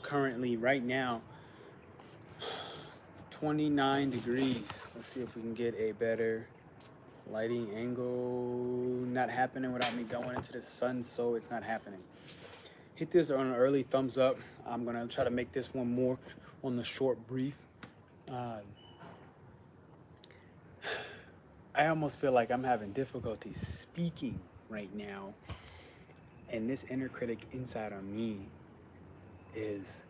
currently, right now, 29 degrees. Let's see if we can get a better lighting angle. Not happening without me going into the sun, so it's not happening. Hit this on an early thumbs up. I'm gonna try to make this one more on the short brief. I almost feel like I'm having difficulty speaking right now, and this inner critic inside of me is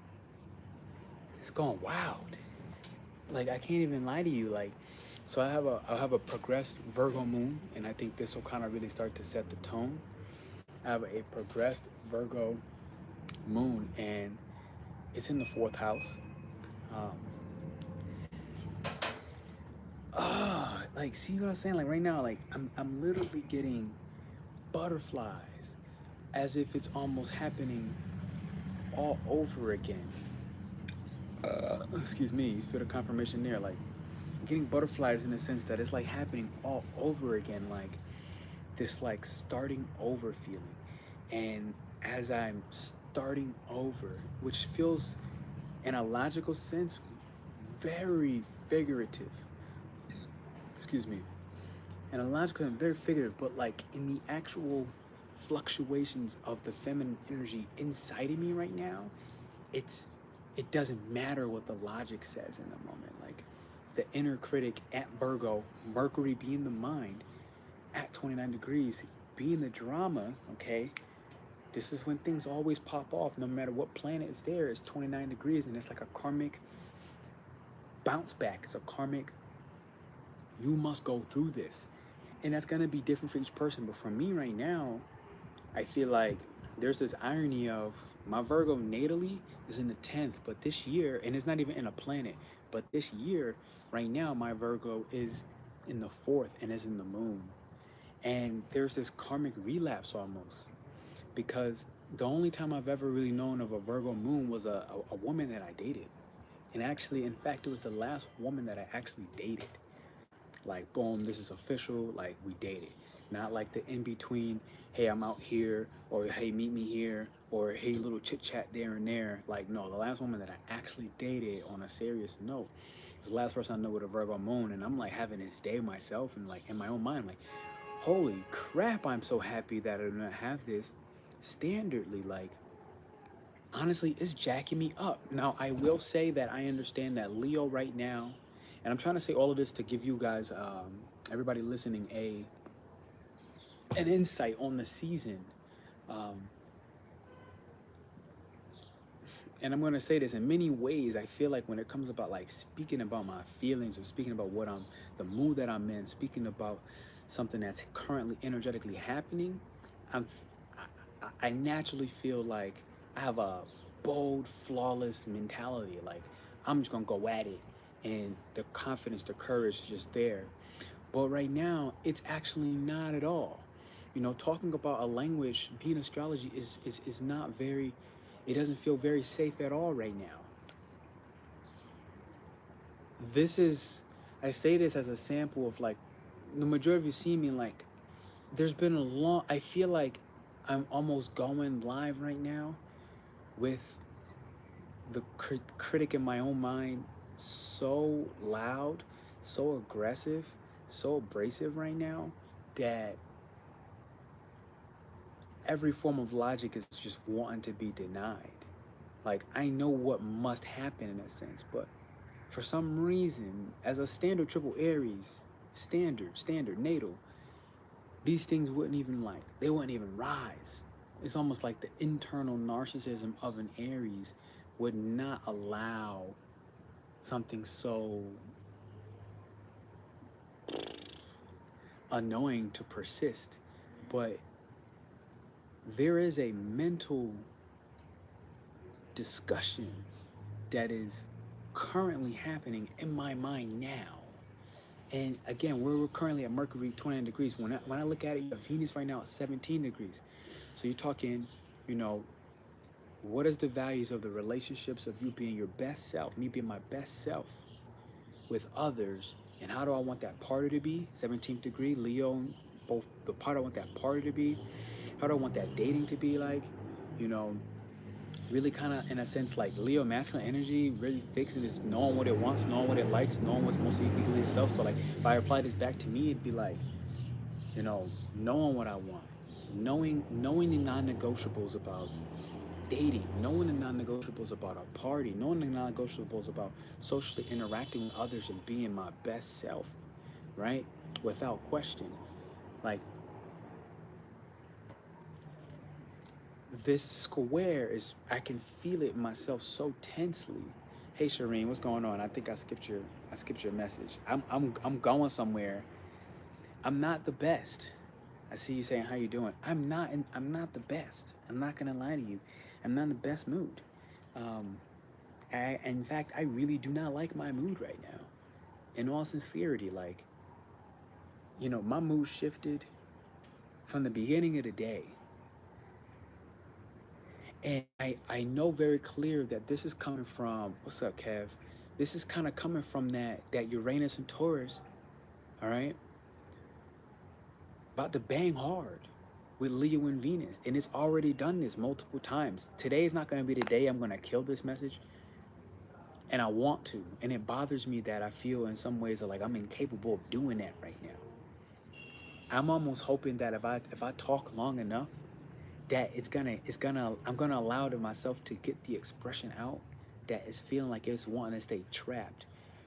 it's going wild. Like, I can't even lie to you. Like, so I have a progressed Virgo moon, and I think this will kind of really start to set the tone. I have a progressed Virgo moon, and it's in the 4th house. Like, see what I'm saying? Like, right now, like, I'm literally getting butterflies, as if it's almost happening all over again. Excuse me, you feel the confirmation there? Like, I'm getting butterflies in the sense that it's like happening all over again, like this like starting over feeling. And as I'm starting over, which feels in a logical sense very figurative, excuse me, in a logical and very figurative, but like in the actual fluctuations of the feminine energy inside of me right now, it doesn't matter what the logic says in the moment. Like, the inner critic at Virgo, Mercury being the mind, at 29 degrees, being the drama, okay? This is when things always pop off, no matter what planet is there. It's 29 degrees, and it's like a karmic bounce back. It's a karmic, you must go through this. And that's gonna be different for each person. But for me right now, I feel like there's this irony of my Virgo natally is in the 10th, but this year, and it's not even in a planet, but this year, right now, my Virgo is in the 4th and is in the moon. And there's this karmic relapse almost, because the only time I've ever really known of a Virgo moon was a woman that I dated. And actually, in fact, it was the last woman that I actually dated. Like, boom, this is official, like, we dated. Not like the in between, hey, I'm out here, or hey, meet me here, or hey, little chit chat there and there. Like, no, the last woman that I actually dated on a serious note was the last person I know with a Virgo moon. And I'm like having this day myself, and like in my own mind, like, holy crap, I'm so happy that I do not have this standardly. Like, honestly, it's jacking me up. Now, I will say that I understand that Leo right now, and I'm trying to say all of this to give you guys, everybody listening, an insight on the season. And I'm going to say this in many ways. I feel like when it comes about like speaking about my feelings and speaking about the mood that I'm in, speaking about something that's currently energetically happening, I naturally feel like I have a bold, flawless mentality. Like, I'm just gonna go at it, and the confidence, the courage is just there. But right now, it's actually not at all. You know, talking about a language, being astrology is not very. It doesn't feel very safe at all right now. This is, I say this as a sample of like, the majority of you see me like, there's been a long, I feel like I'm almost going live right now with the critic in my own mind so loud, so aggressive, so abrasive right now that every form of logic is just wanting to be denied. Like, I know what must happen in that sense, but for some reason, as a standard triple Aries, standard natal, these things wouldn't even like, they wouldn't even rise. It's almost like the internal narcissism of an Aries would not allow something so annoying to persist. But there is a mental discussion that is currently happening in my mind now. And again, we're currently at Mercury 29 degrees. When I look at it, you have Venus right now at 17 degrees. So you're talking, you know, what is the values of the relationships of you being your best self, me being my best self with others, and how do I want that party to be? 17th degree, Leo, both the part I want that party to be. How do I want that dating to be like? You know, really kind of, in a sense, like Leo masculine energy, really fixing is knowing what it wants, knowing what it likes, knowing what's most uniquely to itself. So like, if I apply this back to me, it'd be like, you know, knowing what I want, knowing the non-negotiables about dating, knowing the non-negotiables about our party, knowing the non-negotiables about socially interacting with others and being my best self, right? Without question. Like, this square is, I can feel it myself so tensely. Hey Shireen, what's going on? I think I skipped your message. I'm going somewhere. I'm not the best. I see you saying how you doing. I'm not the best. I'm not gonna lie to you. I'm not in the best mood. Um, in fact, I really do not like my mood right now. In all sincerity, like, my mood shifted from the beginning of the day. And I know very clear that this is coming from, what's up, Kev? This is kind of coming from that Uranus and Taurus, all right? About to bang hard with Leo and Venus. And it's already done this multiple times. Today is not going to be the day I'm going to kill this message. And I want to. And it bothers me that I feel in some ways like I'm incapable of doing that right now. I'm almost hoping that if I talk long enough, that I'm gonna allow to myself to get the expression out that is feeling like it's wanting to stay trapped.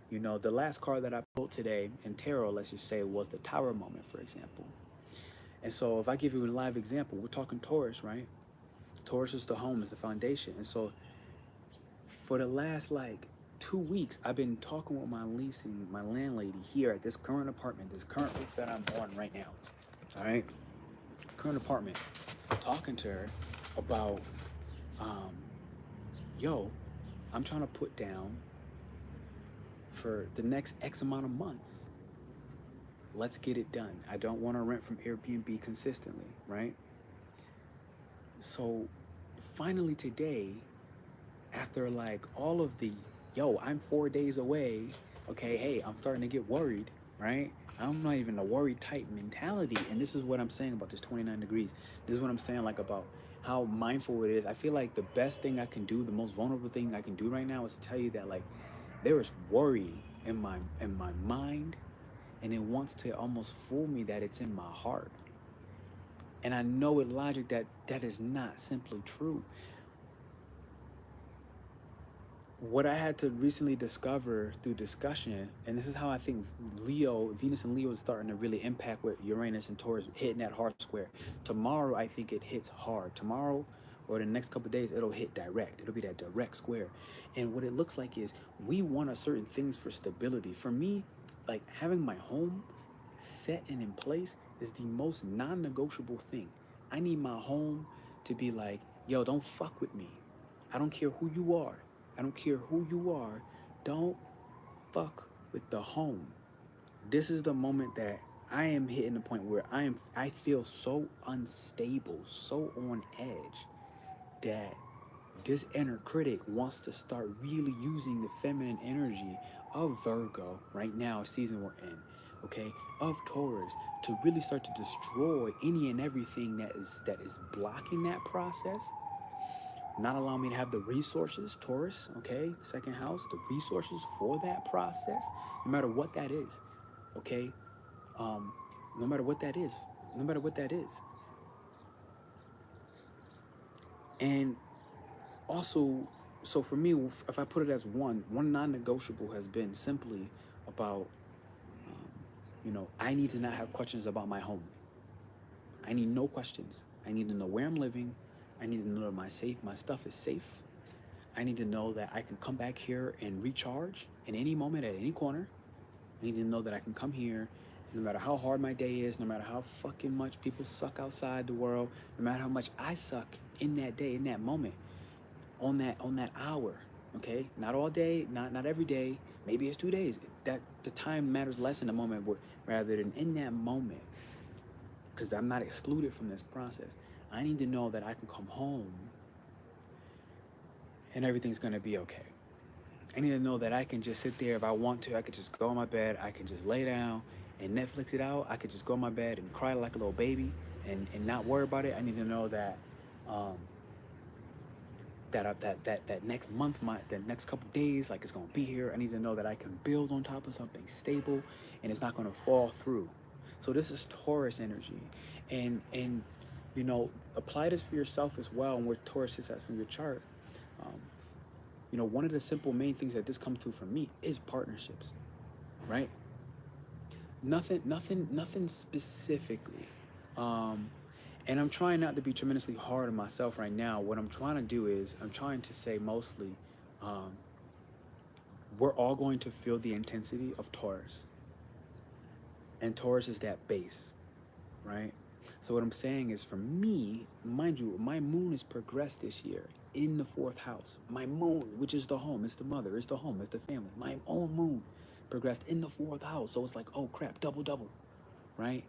The last card that I pulled today in tarot, let's just say, was the Tower moment, for example. And so if I give you a live example, we're talking Taurus, right? Taurus is the home, is the foundation. And so for the last like 2 weeks, I've been talking with my landlady here at this current apartment, this current roof that I'm on right now. All right, current apartment, talking to her about, um, yo, I'm trying to put down for the next X amount of months. Let's get it done. I don't want to rent from Airbnb consistently, right? So finally today, after like all of the, yo, I'm 4 days away, okay, hey, I'm starting to get worried, right? I'm not even a worried type mentality. And this is what I'm saying about this 29 degrees. This is what I'm saying, like, about how mindful it is. I feel like the best thing I can do, the most vulnerable thing I can do right now is to tell you that, like, there is worry in my mind, and it wants to almost fool me that it's in my heart. And I know with logic that that is not simply true. What I had to recently discover through discussion, and this is how I think Venus and Leo is starting to really impact with Uranus and Taurus hitting that hard square. Tomorrow, I think it hits hard. Tomorrow, or the next couple of days, it'll hit direct. It'll be that direct square. And what it looks like is we want a certain things for stability. For me, like having my home set and in place is the most non-negotiable thing. I need my home to be like, yo, don't fuck with me. I don't care who you are. I don't care who you are. Don't fuck with the home. This is the moment that I am hitting the point where I feel so unstable, so on edge, that this inner critic wants to start really using the feminine energy of Virgo right now, season we're in, okay, of Taurus, to really start to destroy any and everything that is blocking that process, not allow me to have the resources, Taurus, okay, second house, the resources for that process, no matter what that is, okay, um, no matter what that is, no matter what that is. And also, so for me, if I put it as one non-negotiable has been simply about, I need to not have questions about my home. I need no questions. I need to know where I'm living. I need to know that my stuff is safe. I need to know that I can come back here and recharge in any moment at any corner. I need to know that I can come here no matter how hard my day is, no matter how fucking much people suck outside the world, no matter how much I suck in that day, in that moment, on that hour. Okay? Not all day, not every day. Maybe it's 2 days. That the time matters less in the moment rather than in that moment. Because I'm not excluded from this process. I need to know that I can come home and everything's gonna be okay. I need to know that I can just sit there if I want to. I could just go in my bed. I can just lay down and Netflix it out. I could just go in my bed and cry like a little baby and not worry about it. I need to know that um, that next month, the next couple days, like it's gonna be here. I need to know that I can build on top of something stable, and it's not gonna fall through. So this is Taurus energy, and you know, apply this for yourself as well. And where Taurus is at for your chart, um, you know, one of the simple main things that this comes to for me is partnerships, right? Nothing specifically. Um, and I'm trying not to be tremendously hard on myself right now. What I'm trying to do is I'm trying to say mostly, um, we're all going to feel the intensity of Taurus, and Taurus is that base, right? So what I'm saying is, for me, mind you, my moon is progressed this year in the fourth house. My moon, which is the home, it's the mother, it's the home, it's the family. My own moon progressed in the fourth house. So it's like, oh crap, double double, right?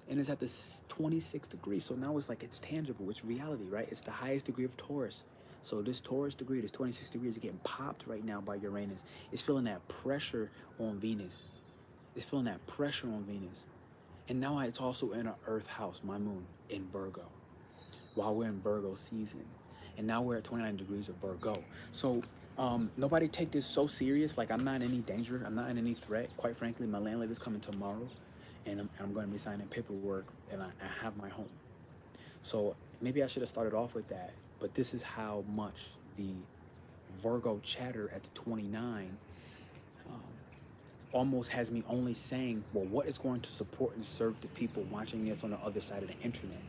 And it's at this 26 degrees. So now it's like it's tangible, it's reality, right? It's the highest degree of Taurus. So this Taurus degree, this 26 degrees, is getting popped right now by Uranus. It's feeling that pressure on Venus. It's feeling that pressure on Venus. And now it's also in an Earth house, my moon, in Virgo, while we're in Virgo season. And now we're at 29 degrees of Virgo. So nobody take this so serious. Like, I'm not in any danger. I'm not in any threat. Quite frankly, my landlady's coming tomorrow, and I'm going to be signing paperwork, and I have my home. So maybe I should have started off with that. But this is how much the Virgo chatter at the 29 almost has me only saying, well, what is going to support and serve the people watching this on the other side of the internet?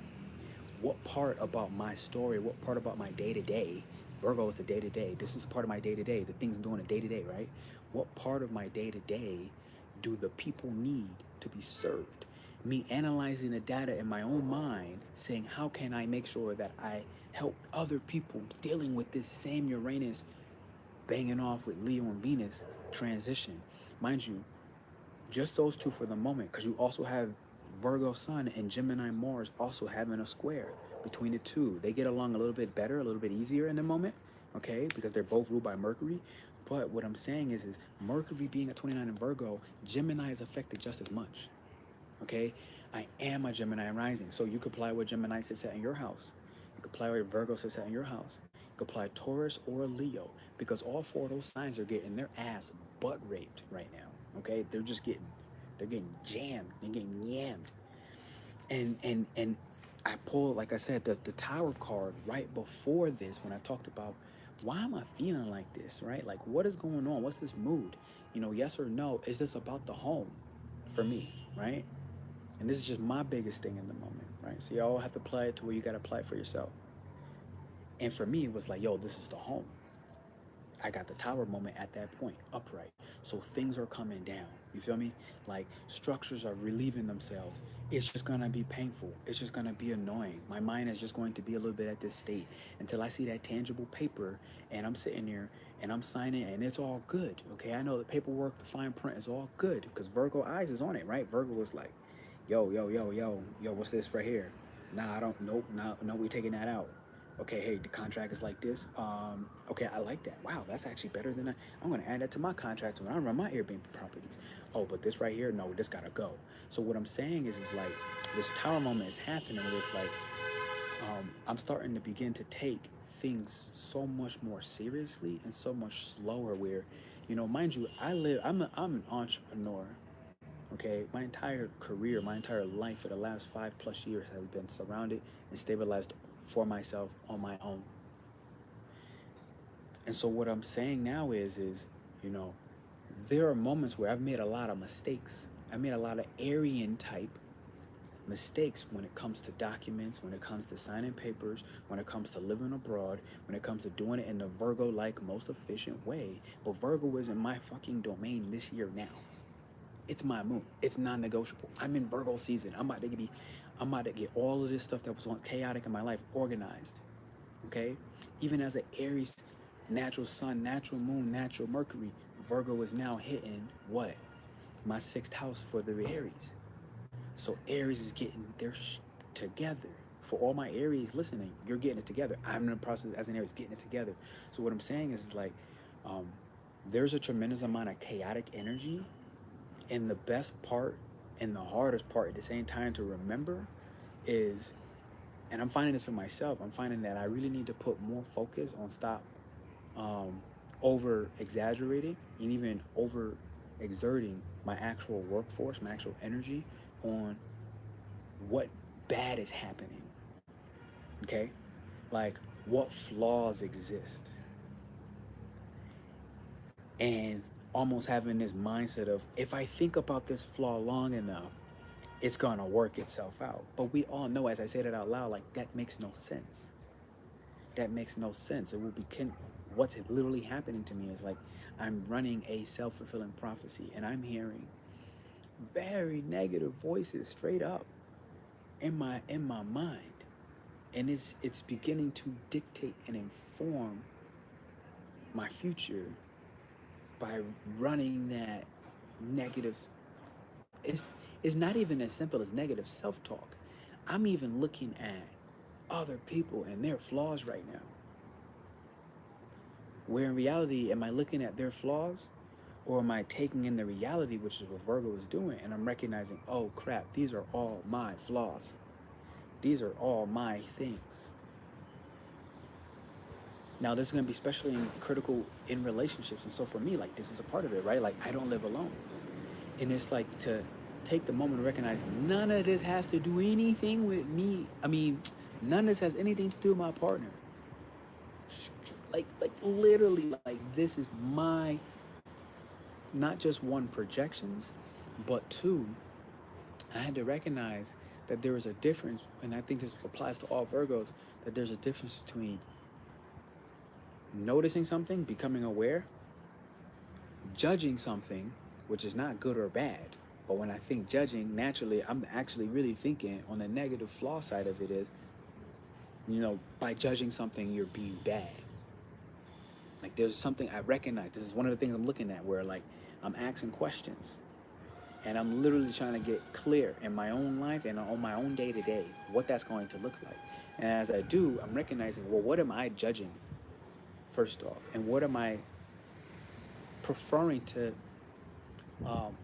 What part about my story, what part about my day to day, Virgo is the day to day, this is part of my day to day, the things I'm doing the day to day, right? What part of my day to day do the people need to be served? Me analyzing the data in my own mind, saying, how can I make sure that I help other people dealing with this same Uranus banging off with Leo and Venus transition? Mind you, just those two for the moment, because you also have Virgo Sun and Gemini Mars also having a square between the two. They get along a little bit better, a little bit easier in the moment, okay, because they're both ruled by Mercury. But what I'm saying is Mercury being at 29 in Virgo, Gemini is affected just as much, okay? I am a Gemini rising, so you could apply what Gemini sits at in your house. You could apply what Virgo sits at in your house. You could apply Taurus or Leo, because all four of those signs are getting their ass butt raped right now. Okay, they're getting jammed, they're getting yammed, and I pulled, like I said, the Tower card right before this when I talked about why am I feeling like this, right? Like, what is going on? What's this mood? You know, yes or no? Is this about the home for me, right? And this is just my biggest thing in the moment, right? So y'all have to apply it to where you got to apply it for yourself. And for me, it was like, yo, this is the home. I got the tower moment at that point, upright. So things are coming down. You feel me? Like, structures are relieving themselves. It's just gonna be painful. It's just gonna be annoying. My mind is just going to be a little bit at this state until I see that tangible paper and I'm sitting there and I'm signing and it's all good. Okay, I know the paperwork, the fine print is all good because Virgo eyes is on it, right? Virgo was like, yo, what's this right here? Nah, I don't, nope, no, we taking that out. Okay, hey, the contract is like this. Okay, I like that. Wow, that's actually better than that. I'm gonna add that to my contract when I run my Airbnb properties. Oh, but this right here, no, this gotta go. So what I'm saying is like this tower moment is happening where it's like I'm starting to begin to take things so much more seriously and so much slower. Where, you know, mind you, I'm an entrepreneur. Okay, my entire career, my entire life for the last 5+ years has been surrounded and stabilized for myself on my own. And so what I'm saying now is, you know, there are moments where I've made a lot of mistakes. I made a lot of Aryan type mistakes when it comes to documents, when it comes to signing papers, when it comes to living abroad, when it comes to doing it in the Virgo like most efficient way. But Virgo isn't my fucking domain this year now. It's my moon. It's non-negotiable. I'm in Virgo season. I'm about to get all of this stuff that was chaotic in my life organized. Okay? Even as an Aries, natural sun, natural moon, natural Mercury, Virgo is now hitting what? My sixth house for the Aries. So Aries is getting their together. For all my Aries listening, you're getting it together. I'm in the process as an Aries getting it together. So what I'm saying is like, um, there's a tremendous amount of chaotic energy, and the best part and the hardest part at the same time to remember is, And I'm finding this for myself. I'm finding that I really need to put more focus on stop over exaggerating and even over exerting my actual workforce, my actual energy on what bad is happening. Okay? Like what flaws exist. And almost having this mindset of if I think about this flaw long enough, it's gonna work itself out. But we all know, as I say that out loud, like that makes no sense. That makes no sense. It will be what's literally happening to me is like I'm running a self-fulfilling prophecy, and I'm hearing very negative voices straight up in my mind, and it's beginning to dictate and inform my future by running that negative. It's not even as simple as negative self-talk. I'm even looking at other people and their flaws right now. Where in reality, am I looking at their flaws, or am I taking in the reality, which is what Virgo is doing, and I'm recognizing, oh crap, these are all my flaws. These are all my things. Now, this is going to be especially critical in relationships. And so for me, like, this is a part of it, right? Like, I don't live alone. And it's like to take the moment to recognize none of this has to do anything with me. I mean, none of this has anything to do with my partner. Like literally, like, this is my, not just one, projections, but two, I had to recognize that there is a difference, and I think this applies to all Virgos, that there's a difference between noticing something, becoming aware, judging something, which is not good or bad. But when I think judging, naturally, I'm actually really thinking on the negative flaw side of it is, by judging something, you're being bad. Like there's something I recognize. This is one of the things I'm looking at where like I'm asking questions and I'm literally trying to get clear in my own life and on my own day to day what that's going to look like. And as I do, I'm recognizing, well, what am I judging first off? And what am I preferring to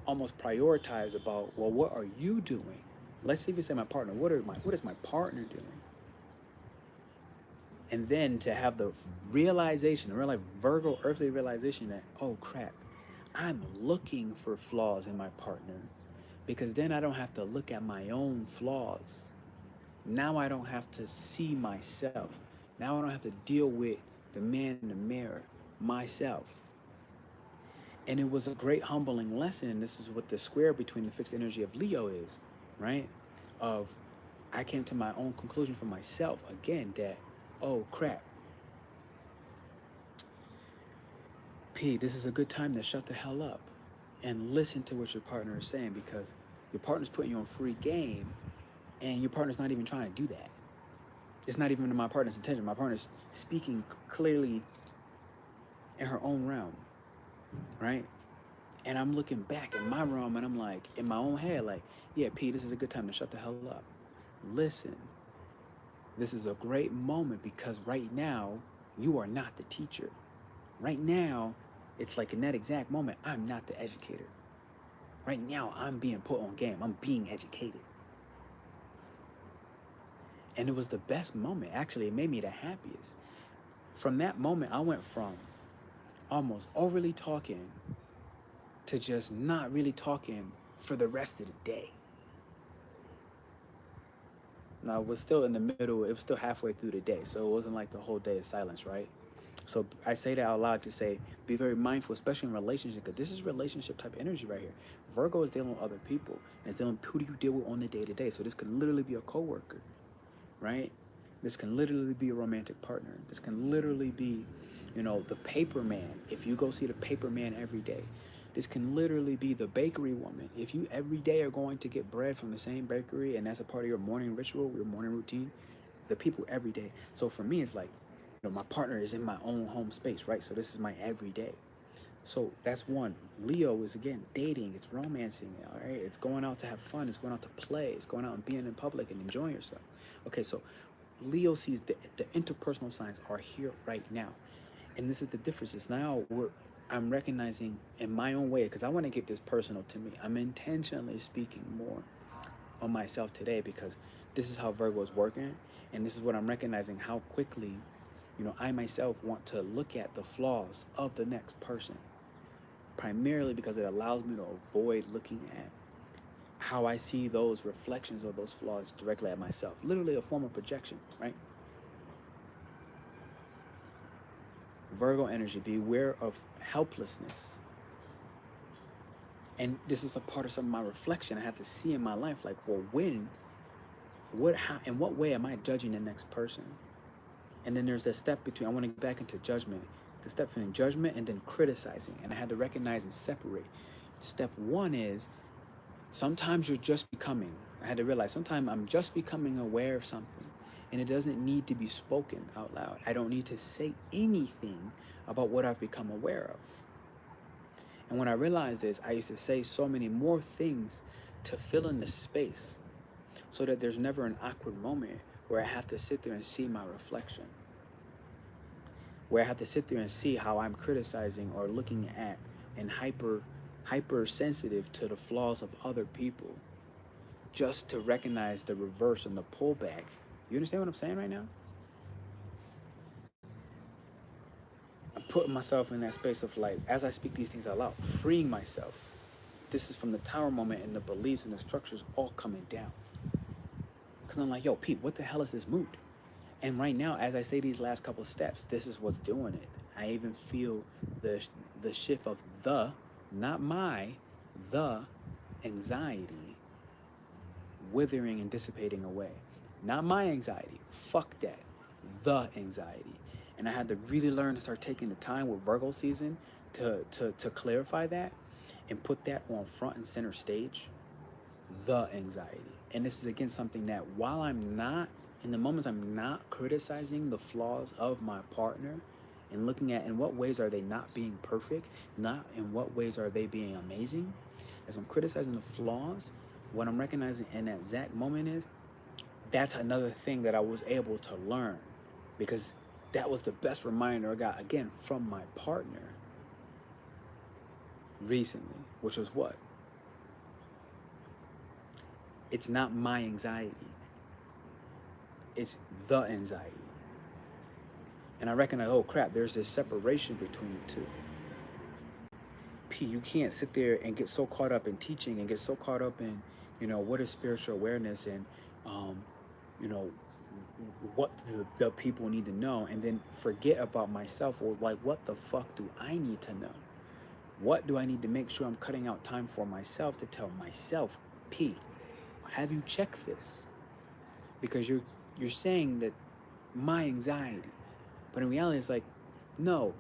almost prioritize about, well, what are you doing? Let's even say my partner. What is my partner doing? And then to have the realization, real like Virgo earthly realization that, oh crap, I'm looking for flaws in my partner, because then I don't have to look at my own flaws. Now I don't have to see myself. Now I don't have to deal with the man in the mirror, myself. And it was a great humbling lesson. And this is what the square between the fixed energy of Leo is, right? Of I came to my own conclusion for myself again that, oh crap, P, this is a good time to shut the hell up and listen to what your partner is saying, because your partner's putting you on free game and your partner's not even trying to do that. It's not even in my partner's intention. My partner's speaking clearly in her own realm, right? And I'm looking back in my realm and I'm like, in my own head, like, yeah, P, this is a good time to shut the hell up. Listen, this is a great moment because right now, you are not the teacher. Right now, it's like in that exact moment, I'm not the educator. Right now, I'm being put on game. I'm being educated. And it was the best moment. Actually, it made me the happiest. From that moment, I went from almost overly talking to just not really talking for the rest of the day. Now, it was still in the middle. It was still halfway through the day. So it wasn't like the whole day of silence, right? So I say that out loud to say, be very mindful, especially in relationship, because this is relationship type energy right here. Virgo is dealing with other people. And it's dealing with who do you deal with on the day to day. So this could literally be a coworker, right? This can literally be a romantic partner. This can literally be, the paper man. If you go see the paper man every day, this can literally be the bakery woman. If you every day are going to get bread from the same bakery and that's a part of your morning ritual, your morning routine, the people every day. So for me, it's like, my partner is in my own home space, right? So this is my everyday. So that's one. Leo is again dating, it's romancing, all right? It's going out to have fun, it's going out to play, it's going out and being in public and enjoying yourself. Okay, so Leo sees the interpersonal signs are here right now. And this is the difference. Is now I'm recognizing in my own way, because I want to keep this personal to me. I'm intentionally speaking more on myself today, because this is how Virgo is working, and this is what I'm recognizing, how quickly, I myself want to look at the flaws of the next person, primarily because it allows me to avoid looking at how I see those reflections of those flaws directly at myself. Literally a form of projection, right? Virgo energy, beware of helplessness. And this is a part of some of my reflection I have to see in my life. Like, well, how, in what way am I judging the next person? And then there's that step between, I want to get back into judgment, the step between judgment and then criticizing. And I had to recognize and separate. Step one is, sometimes you're just becoming. I had to realize sometimes I'm just becoming aware of something, and it doesn't need to be spoken out loud. I don't need to say anything about what I've become aware of. And when I realized this, I used to say so many more things to fill in the space so that there's never an awkward moment where I have to sit there and see my reflection, where I have to sit there and see how I'm criticizing or looking at and hypersensitive to the flaws of other people, just to recognize the reverse and the pullback. You understand what I'm saying right now? I'm putting myself in that space of, like, as I speak these things out loud, freeing myself. This is from the tower moment, and the beliefs and the structures all coming down. Because I'm like, yo, Pete, what the hell is this mood? And right now, as I say these last couple steps, this is what's doing it. I even feel the shift of not my, the anxiety withering and dissipating away. Not my anxiety. Fuck that. The anxiety. And I had to really learn to start taking the time with Virgo season to clarify that and put that on front and center stage. The anxiety. And this is, again, something that while I'm not, in the moments I'm not criticizing the flaws of my partner and looking at in what ways are they not being perfect, not in what ways are they being amazing, as I'm criticizing the flaws, what I'm recognizing in that exact moment is, that's another thing that I was able to learn, because that was the best reminder I got, again, from my partner recently, which was what? It's not my anxiety. It's the anxiety. And I recognize, oh crap, there's this separation between the two. P, you can't sit there and get so caught up in teaching and get so caught up in, what is spiritual awareness and, what the people need to know, and then forget about myself, or like, what the fuck do I need to know? What do I need to make sure I'm cutting out time for myself to tell myself, P, have you checked this? Because you're saying that my anxiety, but in reality it's like, no,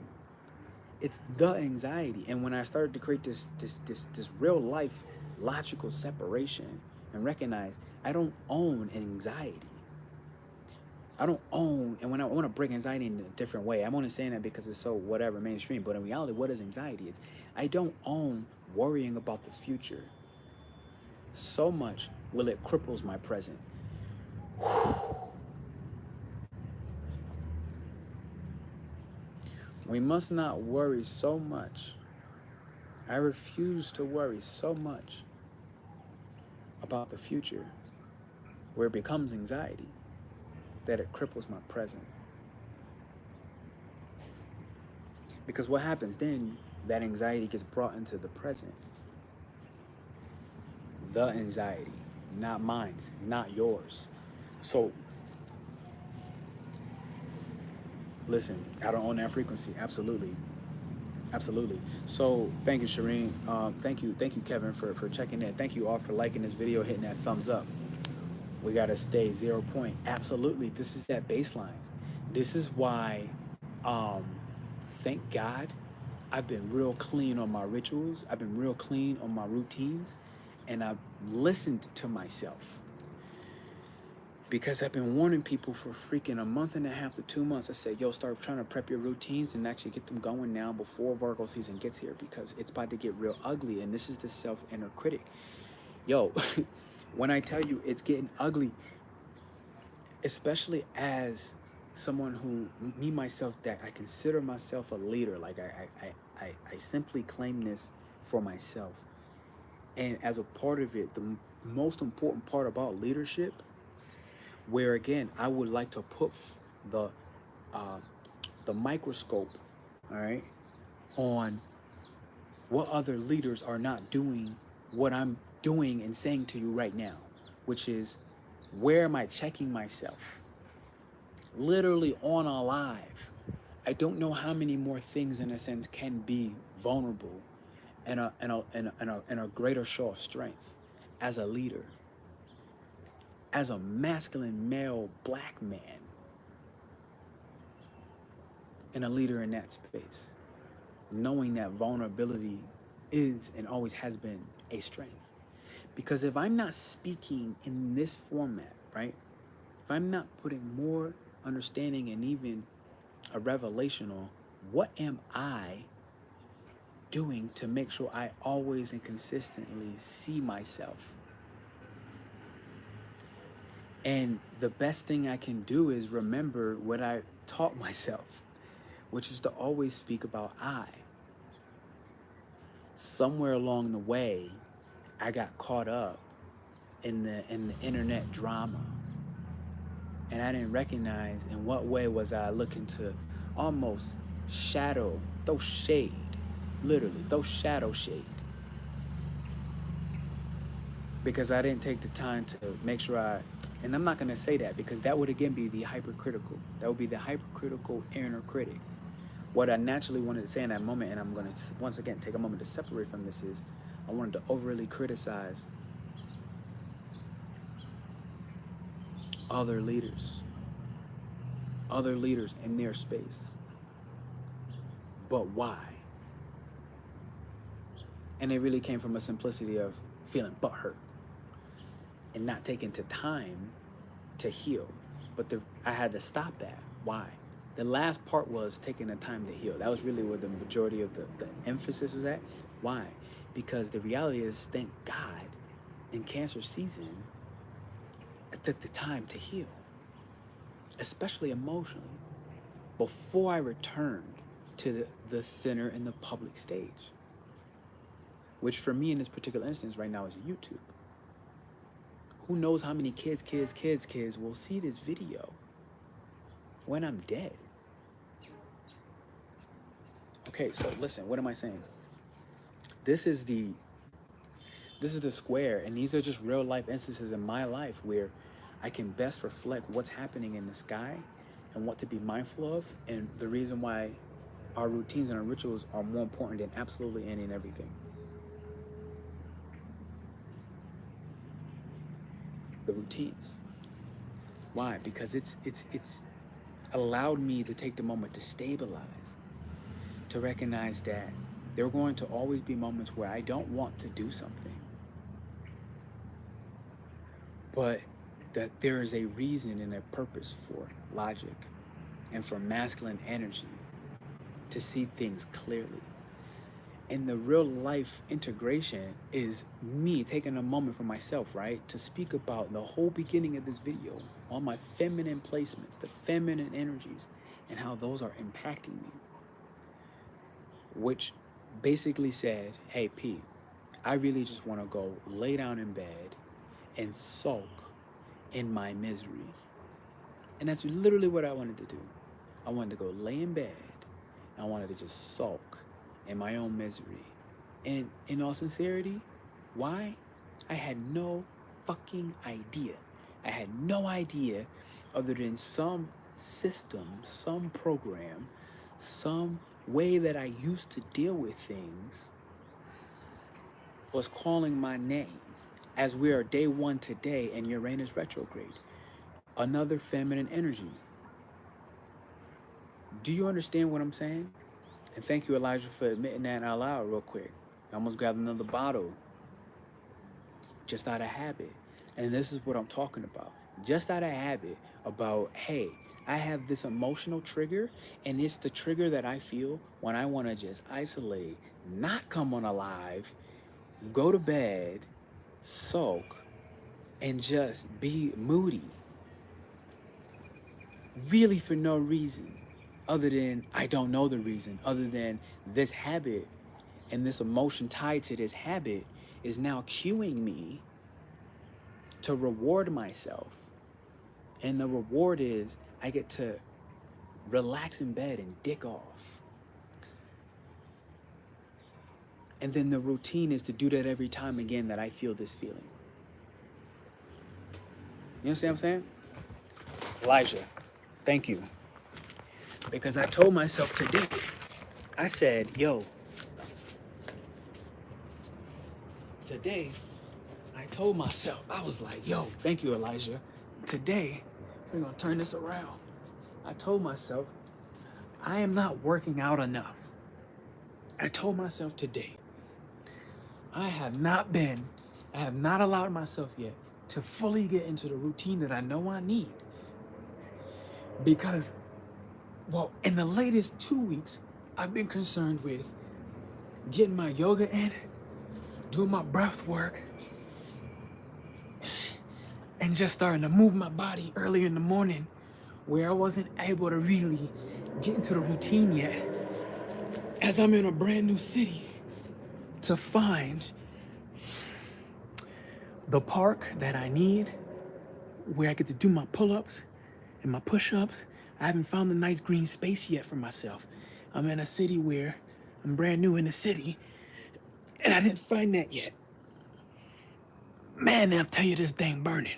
it's the anxiety. And when I started to create this real life logical separation and recognize I don't own anxiety. I don't own, and when I want to break anxiety in a different way, I'm only saying that because it's so whatever mainstream, but in reality, what is anxiety? It's, I don't own worrying about the future so much will it cripples my present. We must not worry so much. I refuse to worry so much about the future where it becomes anxiety that it cripples my present. Because what happens then, that anxiety gets brought into the present. The anxiety, not mine, not yours. So, listen, I don't own that frequency. Absolutely. Absolutely. So thank you, Shireen. Thank you, Kevin, for checking in. Thank you all for liking this video, hitting that thumbs up. We gotta stay 0 point. Absolutely. This is that baseline. This is why, thank God, I've been real clean on my rituals. I've been real clean on my routines, and I've listened to myself. Because I've been warning people for freaking a month and a half to 2 months. I said, yo, start trying to prep your routines and actually get them going now before Virgo season gets here, because it's about to get real ugly. And this is the self-inner critic. Yo, when I tell you it's getting ugly, especially as someone who, me, myself, that I consider myself a leader. Like I simply claim this for myself. And as a part of it, most important part about leadership, where again I would like to put the uh, the microscope, all right, on what other leaders are not doing what I'm doing and saying to you right now, which is, where am I checking myself? Literally on a live. I don't know how many more things in a sense can be vulnerable and a greater show of strength as a leader, as a masculine male black man, and a leader in that space, knowing that vulnerability is and always has been a strength. Because if I'm not speaking in this format, right? If I'm not putting more understanding and even a revelation on what am I doing to make sure I always and consistently see myself. And the best thing I can do is remember what I taught myself, which is to always speak about I. Somewhere along the way, I got caught up in the internet drama, and I didn't recognize in what way was I looking to almost throw shade, literally throw shadow shade, because I didn't take the time to make sure and I'm not going to say that because that would again be the hypercritical. That would be the hypercritical inner critic. What I naturally wanted to say in that moment, and I'm going to once again take a moment to separate from this, is I wanted to overly criticize other leaders, in their space. But why? And it really came from a simplicity of feeling butthurt and not taking the time to heal. But I had to stop that. Why? The last part was taking the time to heal. That was really where the majority of the emphasis was at. Why? Because the reality is, thank God, in Cancer season, I took the time to heal, especially emotionally, before I returned to the center and the public stage, which for me in this particular instance right now is YouTube. Who knows how many kids will see this video when I'm dead? Okay, so listen, what am I saying? This is the square, and these are just real life instances in my life where I can best reflect what's happening in the sky and what to be mindful of, and the reason why our routines and our rituals are more important than absolutely any and everything. The routines. Why? Because it's allowed me to take the moment to stabilize, to recognize that there are going to always be moments where I don't want to do something, but that there is a reason and a purpose for logic and for masculine energy to see things clearly. And the real life integration is me taking a moment for myself, right, to speak about the whole beginning of this video, all my feminine placements, the feminine energies, and how those are impacting me. Which basically said, hey, P, I really just want to go lay down in bed and sulk in my misery. And that's literally what I wanted to do. I wanted to go lay in bed, and I wanted to just sulk in my own misery. And in all sincerity, why? I had no fucking idea. I had no idea other than some system, some program, some way that I used to deal with things was calling my name as we are day 1 today in Uranus retrograde. Another feminine energy. Do you understand what I'm saying? And thank you, Elijah, for admitting that out loud real quick. I almost grabbed another bottle just out of habit. And this is what I'm talking about. Just out of habit about, hey, I have this emotional trigger, and it's the trigger that I feel when I want to just isolate, not come on alive, go to bed, sulk, and just be moody. Really for no reason other than I don't know the reason, other than this habit and this emotion tied to this habit is now cueing me to reward myself. And the reward is I get to relax in bed and dick off. And then the routine is to do that every time again that I feel this feeling. You understand what I'm saying? Elijah, thank you. Because I told myself today, I said, yo, today, I told myself, I was like, yo, thank you, Elijah. Today, we're going to turn this around. I told myself, I am not working out enough. I told myself today, I have not allowed myself yet to fully get into the routine that I know I need. Because, well, in the latest 2 weeks, I've been concerned with getting my yoga in, doing my breath work, and just starting to move my body early in the morning, where I wasn't able to really get into the routine yet, as I'm in a brand new city to find the park that I need, where I get to do my pull-ups and my push-ups. I haven't found the nice green space yet for myself. I'm in a city where I'm brand new in the city, and I didn't find that yet. Man, I'll tell you, this thing burning.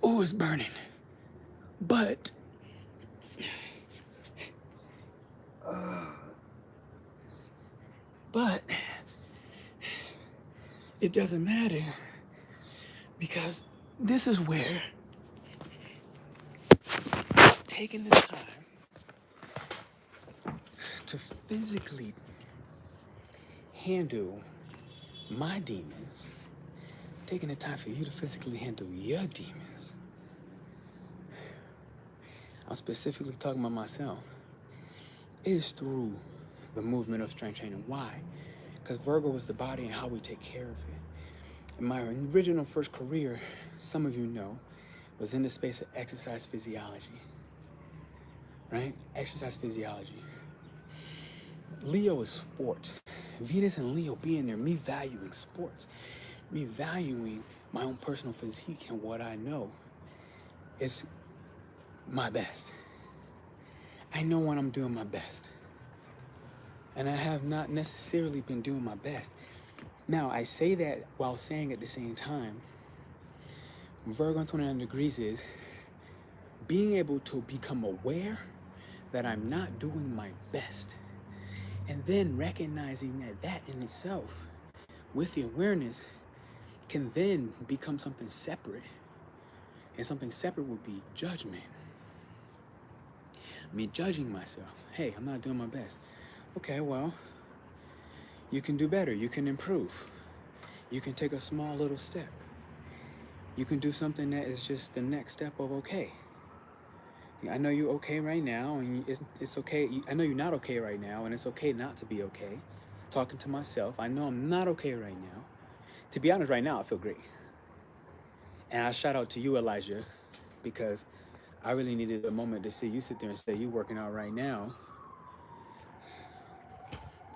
Oh, it's burning. But it doesn't matter, because this is where taking the time to physically handle my demons, taking the time for you to physically handle your demons. I'm specifically talking about myself. Is through the movement of strength training. Why? Because Virgo is the body and how we take care of it. In my original first career, some of you know, was in the space of exercise physiology. Right? Exercise physiology. Leo is sports. Venus and Leo being there, me valuing sports, me valuing my own personal physique and what I know is my best. I know when I'm doing my best. And I have not necessarily been doing my best. Now, I say that while saying at the same time, Virgo 29 degrees is being able to become aware that I'm not doing my best. And then recognizing that that in itself, with the awareness, can then become something separate. And something separate would be judgment. Me judging myself. Hey, I'm not doing my best. Okay, well, you can do better. You can improve. You can take a small little step. You can do something that is just the next step of okay. I know you're okay right now, and it's okay. I know you're not okay right now, and it's okay not to be okay. Talking to myself, I know I'm not okay right now. To be honest, right now, I feel great. And I shout out to you, Elijah, because I really needed a moment to see you sit there and say, you working out right now.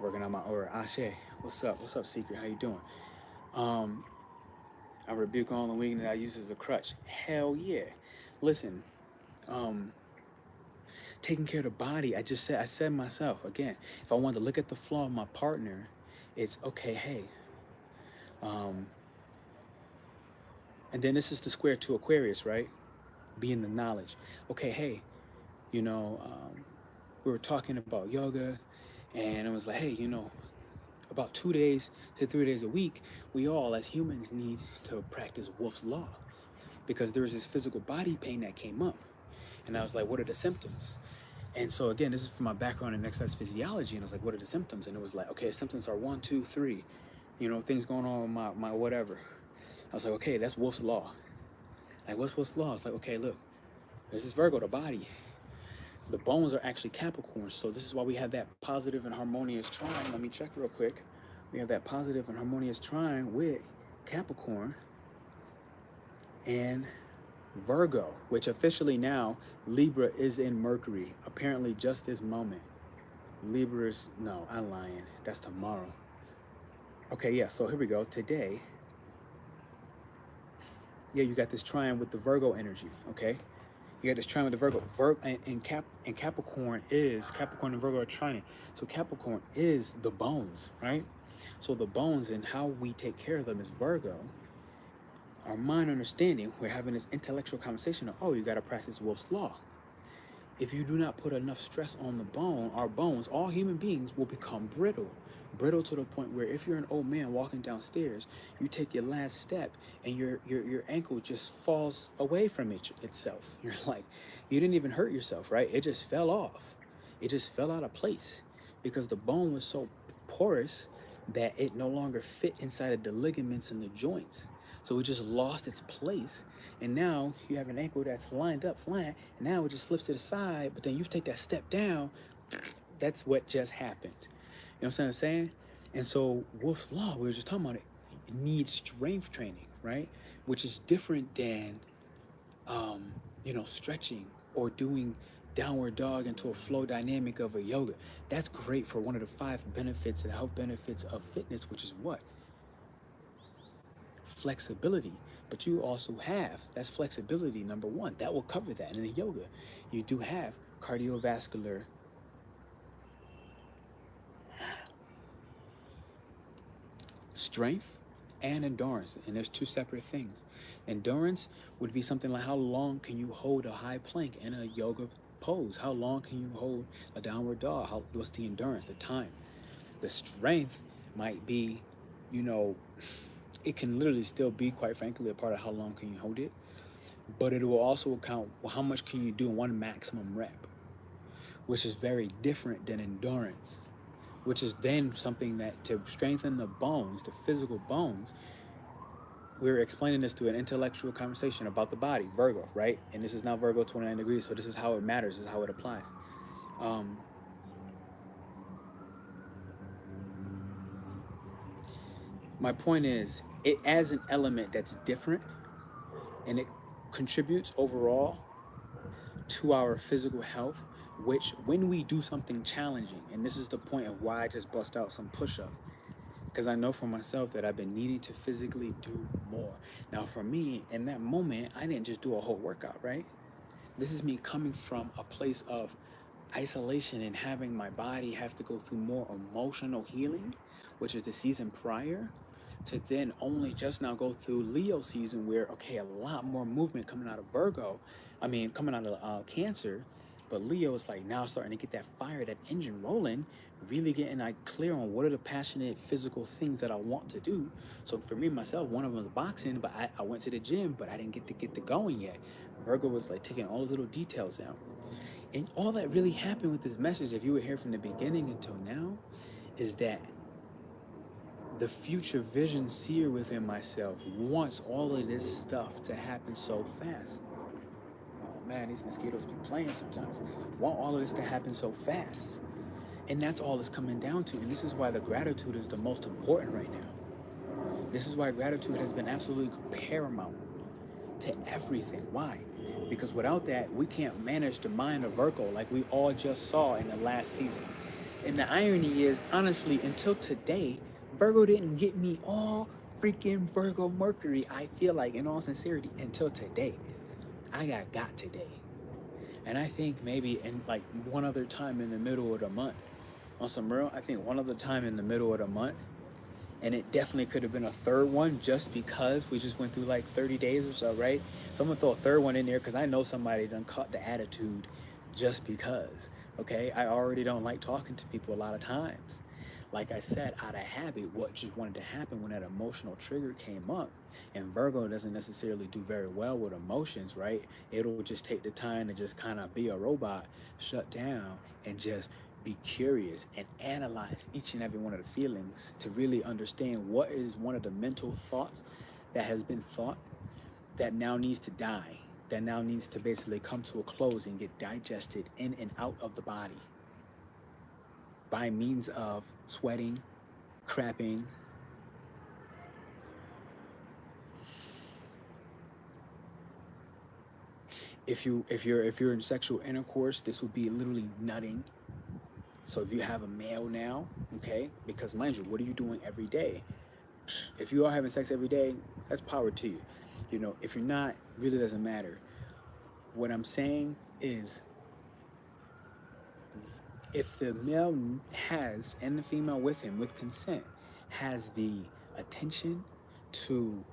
Working on my aura. Ashe, what's up? What's up, Secret? How you doing? I rebuke all the weakness I use as a crutch. Hell yeah. Listen, taking care of the body, I said myself, again, if I want to look at the flaw of my partner, it's okay, hey. And then this is the square to Aquarius, right? Being the knowledge. Okay, hey, you know, we were talking about yoga, and it was like, hey, you know, about 2 days to 3 days a week, we all as humans need to practice Wolf's Law, because there was this physical body pain that came up. And I was like, what are the symptoms? And so again, this is from my background in exercise physiology, and I was like, what are the symptoms? And it was like, okay, symptoms are 1, 2, 3, you know, things going on with my whatever. I was like, okay, that's Wolf's Law. Like, what's Wolf's Law? It's like, okay, look, this is Virgo, the body. The bones are actually Capricorn, so this is why we have that positive and harmonious trine. Let me check real quick. We have that positive and harmonious trine with Capricorn and Virgo, which officially now, Libra is in Mercury. Apparently just this moment. Libra's, no, I'm lying. That's tomorrow. Okay, yeah, so here we go. Today, Yeah, you got this trine with the Virgo energy, okay? You got this trine with the Virgo. And Capricorn and Virgo are trining. So Capricorn is the bones, right? So the bones and how we take care of them is Virgo. Our mind understanding, we're having this intellectual conversation of, oh, you got to practice Wolf's Law. If you do not put enough stress on the bone, our bones, all human beings will become brittle. Brittle to the point where if you're an old man walking downstairs, you take your last step and your ankle just falls away from itself. You're like, you didn't even hurt yourself, right? It just fell off. It just fell out of place because the bone was so porous that it no longer fit inside of the ligaments and the joints. So it just lost its place. And now you have an ankle that's lined up flat, and now it just slips to the side, but then you take that step down, that's what just happened. You know what I'm saying? And so Wolf's Law, we were just talking about it, needs strength training, right? Which is different than, stretching or doing downward dog into a flow dynamic of a yoga. That's great for one of the 5 benefits and health benefits of fitness, which is what? Flexibility. But you also have, that's flexibility number one. That will cover that. And in yoga, you do have cardiovascular strength and endurance. And there's 2 separate things. Endurance would be something like how long can you hold a high plank in a yoga pose? How long can you hold a downward dog? What's the endurance, the time? The strength might be, you know, it can literally still be, quite frankly, a part of how long can you hold it. But it will also account how much can you do in one maximum rep, which is very different than endurance, which is then something that to strengthen the bones, the physical bones, we're explaining this through an intellectual conversation about the body, Virgo, right? And this is now Virgo 29 degrees, so this is how it matters, this is how it applies. My point is, it adds an element that's different and it contributes overall to our physical health, which when we do something challenging, and this is the point of why I just bust out some push-ups, because I know for myself that I've been needing to physically do more. Now for me, in that moment, I didn't just do a whole workout, right? This is me coming from a place of isolation and having my body have to go through more emotional healing, which is the season prior, to then only just now go through Leo season where, okay, a lot more movement coming out of coming out of Cancer, but Leo is like now starting to get that fire, that engine rolling, really getting like clear on what are the passionate physical things that I want to do. So for me, myself, one of them was boxing, but I went to the gym, but I didn't get the going yet. Virgo was like taking all those little details out. And all that really happened with this message, if you were here from the beginning until now, is that the future vision seer within myself wants all of this stuff to happen so fast. Oh man, these mosquitoes be playing sometimes. Want all of this to happen so fast. And that's all it's coming down to. And this is why the gratitude is the most important right now. This is why gratitude has been absolutely paramount to everything. Why? Because without that, we can't manage the mind of Virgo like we all just saw in the last season. And the irony is, honestly, until today, Virgo didn't get me all freaking Virgo Mercury, I feel like, in all sincerity, until today. I got today. And I think maybe in like one other time in the middle of the month. On some real, I think one other time in the middle of the month. And it definitely could have been a third one just because we just went through like 30 days or so, right? So I'm gonna throw a third one in there because I know somebody done caught the attitude just because, okay? I already don't like talking to people a lot of times. Like I said, out of habit, what just wanted to happen when that emotional trigger came up, and Virgo doesn't necessarily do very well with emotions, right? It'll just take the time to just kind of be a robot, shut down, and just be curious and analyze each and every one of the feelings to really understand what is one of the mental thoughts that has been thought that now needs to die, that now needs to basically come to a close and get digested in and out of the body by means of sweating, crapping. If you're in sexual intercourse, this would be literally nutting. So if you have a male now, okay, because mind you, what are you doing every day? If you are having sex every day, that's power to you. You know, if you're not, really doesn't matter. What I'm saying is, if the male has, and the female with him, with consent, has the attention to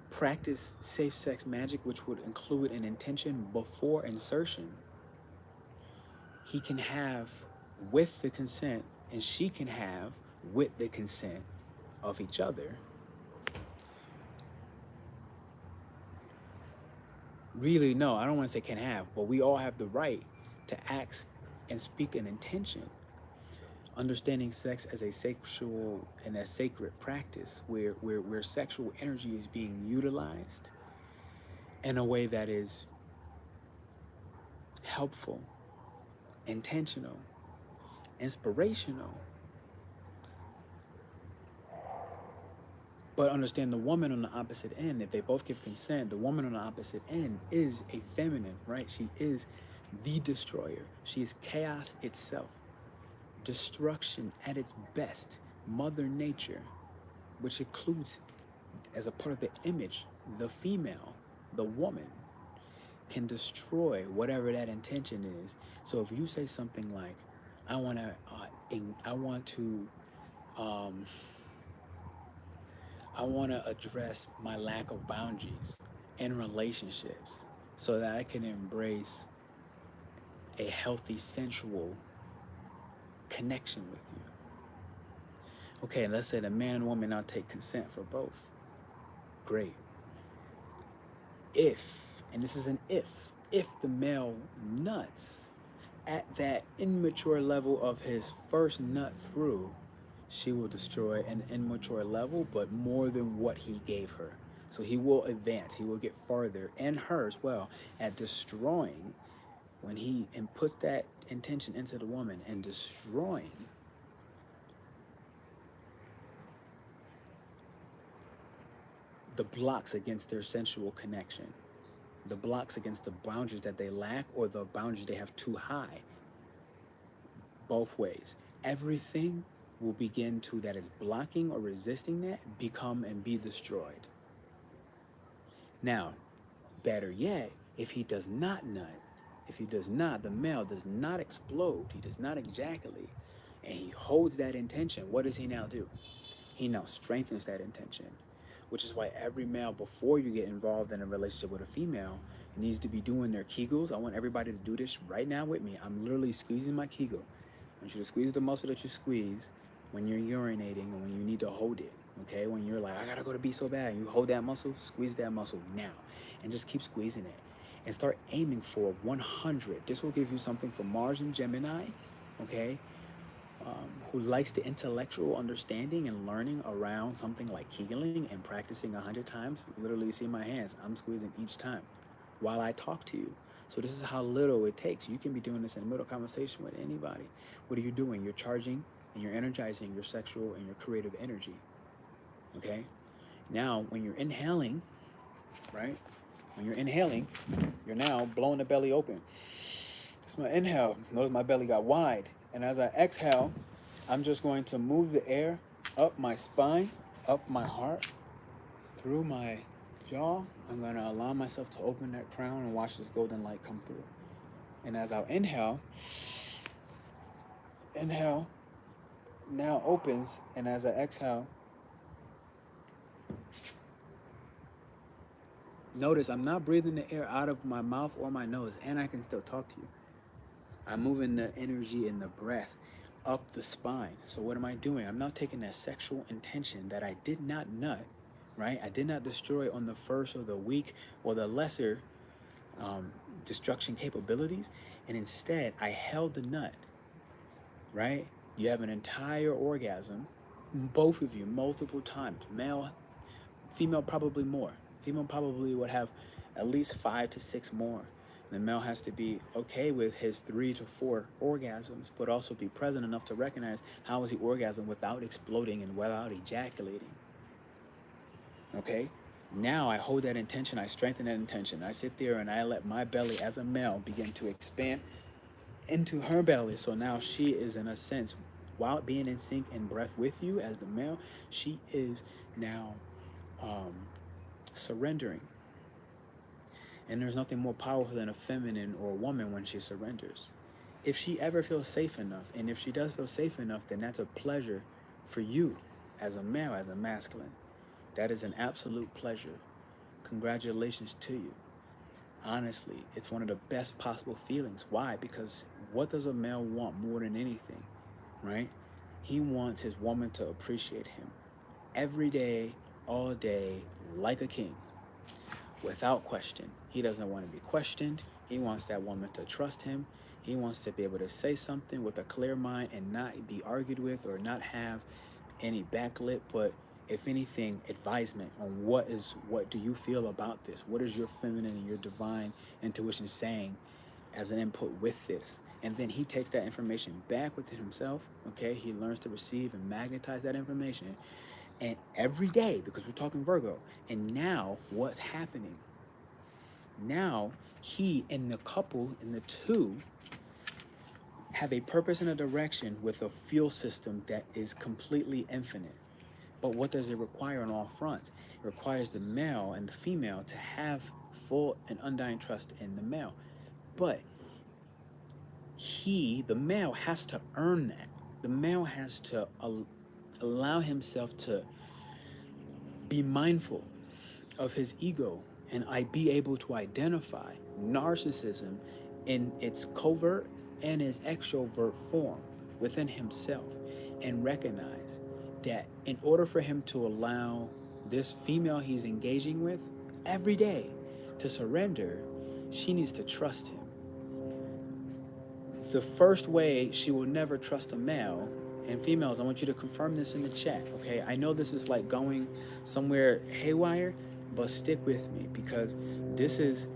practice safe sex magic, which would include an intention before insertion, he can have with the consent, and she can have with the consent of each other. Really, no, I don't want to say can have, but we all have the right to act and speak an intention. Understanding sex as a sexual and a sacred practice where sexual energy is being utilized in a way that is helpful, intentional, inspirational. But understand the woman on the opposite end, if they both give consent, the woman on the opposite end is a feminine, right? She is the destroyer. She is chaos itself, destruction at its best, Mother Nature, which includes, as a part of the image, the female, the woman, can destroy whatever that intention is. So if you say something like, I want to, I want to, um, I want to address my lack of boundaries in relationships so that I can embrace a healthy, sensual connection with you. Okay, let's say the man and woman now take consent for both. Great. If, and this is an if the male nuts at that immature level of his first nut through, she will destroy an immature level, but more than what he gave her. So he will advance, he will get farther, and her as well, at destroying, when he puts that intention into the woman and destroying the blocks against their sensual connection, the blocks against the boundaries that they lack or the boundaries they have too high. Both ways. Everything will begin to, that is blocking or resisting that, become and be destroyed. Now, better yet, if he does not nut, if he does not, the male does not explode, he does not ejaculate, and he holds that intention, what does he now do? He now strengthens that intention, which is why every male, before you get involved in a relationship with a female, needs to be doing their Kegels. I want everybody to do this right now with me. I'm literally squeezing my Kegel. I want you to squeeze the muscle that you squeeze when you're urinating and when you need to hold it. Okay, when you're like, I gotta go to pee so bad, you hold that muscle, squeeze that muscle now, and just keep squeezing it, and start aiming for 100. This will give you something for Mars and Gemini, okay, who likes the intellectual understanding and learning around something like Kegeling and practicing 100 times. Literally, you see my hands, I'm squeezing each time while I talk to you. So this is how little it takes. You can be doing this in the middle of conversation with anybody. What are you doing? You're charging and you're energizing your sexual and your creative energy. Okay? Now, when you're inhaling, right? When you're inhaling, you're now blowing the belly open. It's my inhale. Notice my belly got wide. And as I exhale, I'm just going to move the air up my spine, up my heart, through my jaw. I'm going to allow myself to open that crown and watch this golden light come through. And as I inhale now opens, and as I exhale, notice I'm not breathing the air out of my mouth or my nose, and I can still talk to you. I'm moving the energy and the breath up the spine. So what am I doing? I'm now taking that sexual intention that I did not nut, right? I did not destroy on the first or the weak or the lesser destruction capabilities, and instead I held the nut, right? You have an entire orgasm, both of you, multiple times. Male, female probably more. Female probably would have at least 5 to 6 more. The male has to be okay with his 3 to 4 orgasms, but also be present enough to recognize how is he orgasm without exploding and without ejaculating. Okay? Now I hold that intention, I strengthen that intention. I sit there and I let my belly as a male begin to expand into her belly. So now she is, in a sense, while being in sync and breath with you as the male, she is now surrendering. And there's nothing more powerful than a feminine or a woman when she surrenders. If she ever feels safe enough, and if she does feel safe enough, then that's a pleasure for you as a male, as a masculine. That is an absolute pleasure. Congratulations to you. Honestly, it's one of the best possible feelings. Why? Because what does a male want more than anything, right? He wants his woman to appreciate him every day, all day, like a king, without question. He doesn't want to be questioned. He wants that woman to trust him. He wants to be able to say something with a clear mind and not be argued with or not have any backlit, but if anything, advisement on what do you feel about this? What is your feminine and your divine intuition saying as an input with this? And then he takes that information back within himself. Okay, he learns to receive and magnetize that information, and every day, because we're talking Virgo. And now what's happening? Now he and the couple and the two have a purpose and a direction with a fuel system that is completely infinite. But what does it require on all fronts? It requires the male and the female to have full and undying trust in the male. But the male, has to earn that. The male has to allow himself to be mindful of his ego and I be able to identify narcissism in its covert and its extrovert form within himself, and recognize that in order for him to allow this female he's engaging with every day to surrender, she needs to trust him. The first way she will never trust a male, and females, I want you to confirm this in the chat, okay? I know this is like going somewhere haywire, but stick with me, because this is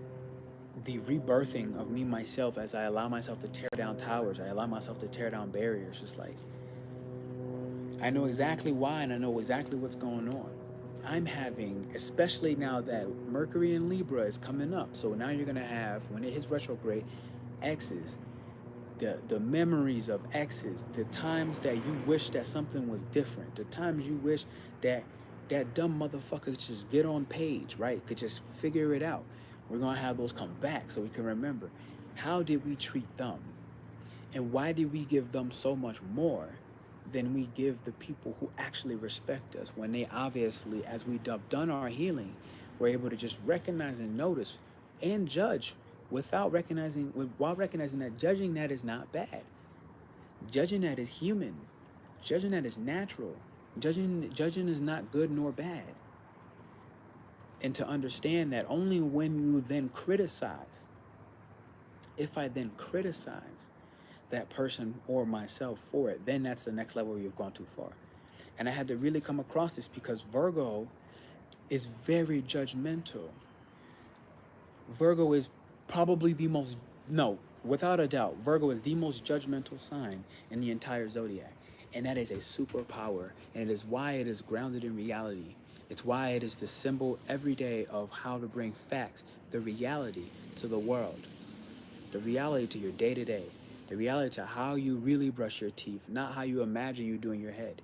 the rebirthing of me myself as I allow myself to tear down towers. I allow myself to tear down barriers. Just like, I know exactly why and I know exactly what's going on. I'm having, especially now that Mercury in Libra is coming up, so now you're going to have, when it hits retrograde, X's. The memories of exes, the times that you wish that something was different, the times you wish that that dumb motherfucker could just get on page, right? Could just figure it out. We're gonna have those come back so we can remember. How did we treat them? And why did we give them so much more than we give the people who actually respect us, when they obviously, as we have done our healing, we're able to just recognize and notice and judge while recognizing that judging that is not bad. Judging that is human. Judging that is natural. Judging is not good nor bad. And to understand that only when you then criticize, if I then criticize that person or myself for it, then that's the next level you've gone too far. And I had to really come across this because Virgo is very judgmental. Virgo is probably without a doubt, Virgo is the most judgmental sign in the entire zodiac. And that is a superpower. And it is why it is grounded in reality. It's why it is the symbol every day of how to bring facts, the reality, to the world. The reality to your day-to-day. The reality to how you really brush your teeth, not how you imagine you do in your head.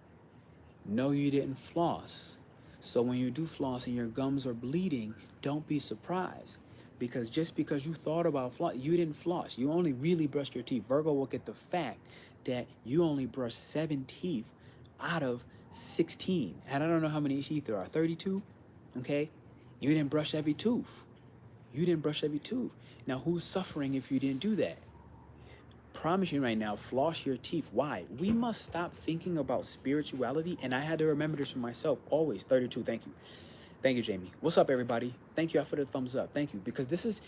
No, you didn't floss. So when you do floss and your gums are bleeding, don't be surprised. Because just because you thought about floss, you didn't floss. You only really brushed your teeth. Virgo will get the fact that you only brushed 7 teeth out of 16. And I don't know how many teeth there are, 32? Okay? You didn't brush every tooth. You didn't brush every tooth. Now, who's suffering if you didn't do that? Promise you right now, floss your teeth. Why? We must stop thinking about spirituality, and I had to remember this for myself always. 32, thank you. Thank you, Jamie. What's up, everybody? Thank you for the thumbs up. Thank you. Because this is,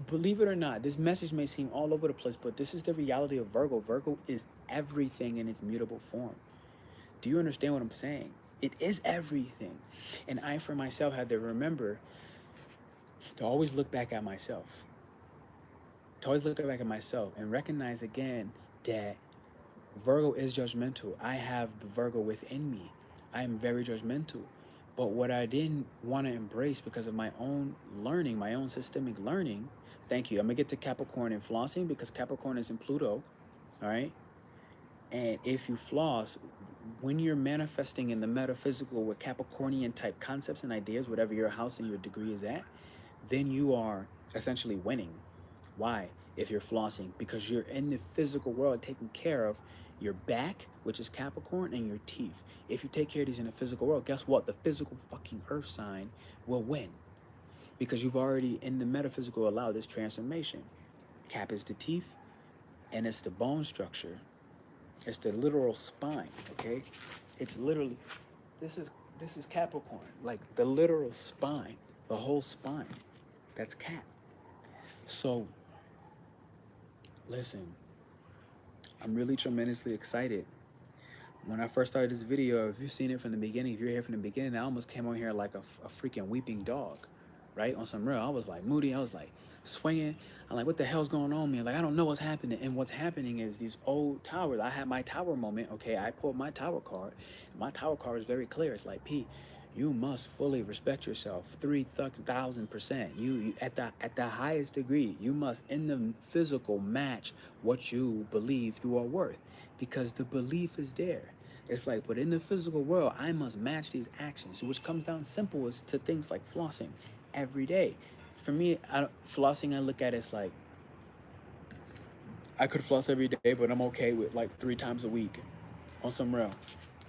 believe it or not, this message may seem all over the place, but this is the reality of Virgo. Virgo is everything in its mutable form. Do you understand what I'm saying? It is everything. And I, for myself, had to remember to always look back at myself. And recognize again that Virgo is judgmental. I have the Virgo within me. I am very judgmental. But what I didn't want to embrace because of my own learning, my own systemic learning, thank you. I'm going to get to Capricorn and flossing because Capricorn is in Pluto, all right? And if you floss, when you're manifesting in the metaphysical with Capricornian type concepts and ideas, whatever your house and your degree is at, then you are essentially winning. Why? If you're flossing, because you're in the physical world taking care of your back, which is Capricorn, and your teeth. If you take care of these in the physical world, guess what? The physical fucking earth sign will win, because you've already in the metaphysical allowed this transformation. Cap is the teeth, and it's the bone structure. It's the literal spine. Okay, it's literally this is Capricorn, like the literal spine, the whole spine. That's Cap. So listen, I'm really tremendously excited. When I first started this video, if you've seen it from the beginning, if you're here from the beginning, I almost came on here like a freaking weeping dog, right? On some real, I was like moody, I was like swinging. I'm like, what the hell's going on, man? Like, I don't know what's happening. And what's happening is these old towers. I had my tower moment, okay? I pulled my tower card. My tower card is very clear. It's like, P, you must fully respect yourself 3,000%. You at the highest degree, you must in the physical match what you believe you are worth, because the belief is there. It's like, but in the physical world, I must match these actions, which comes down simple as to things like flossing every day. For me, flossing, I look at it as like, I could floss every day, but I'm okay with like 3 times a week on some real.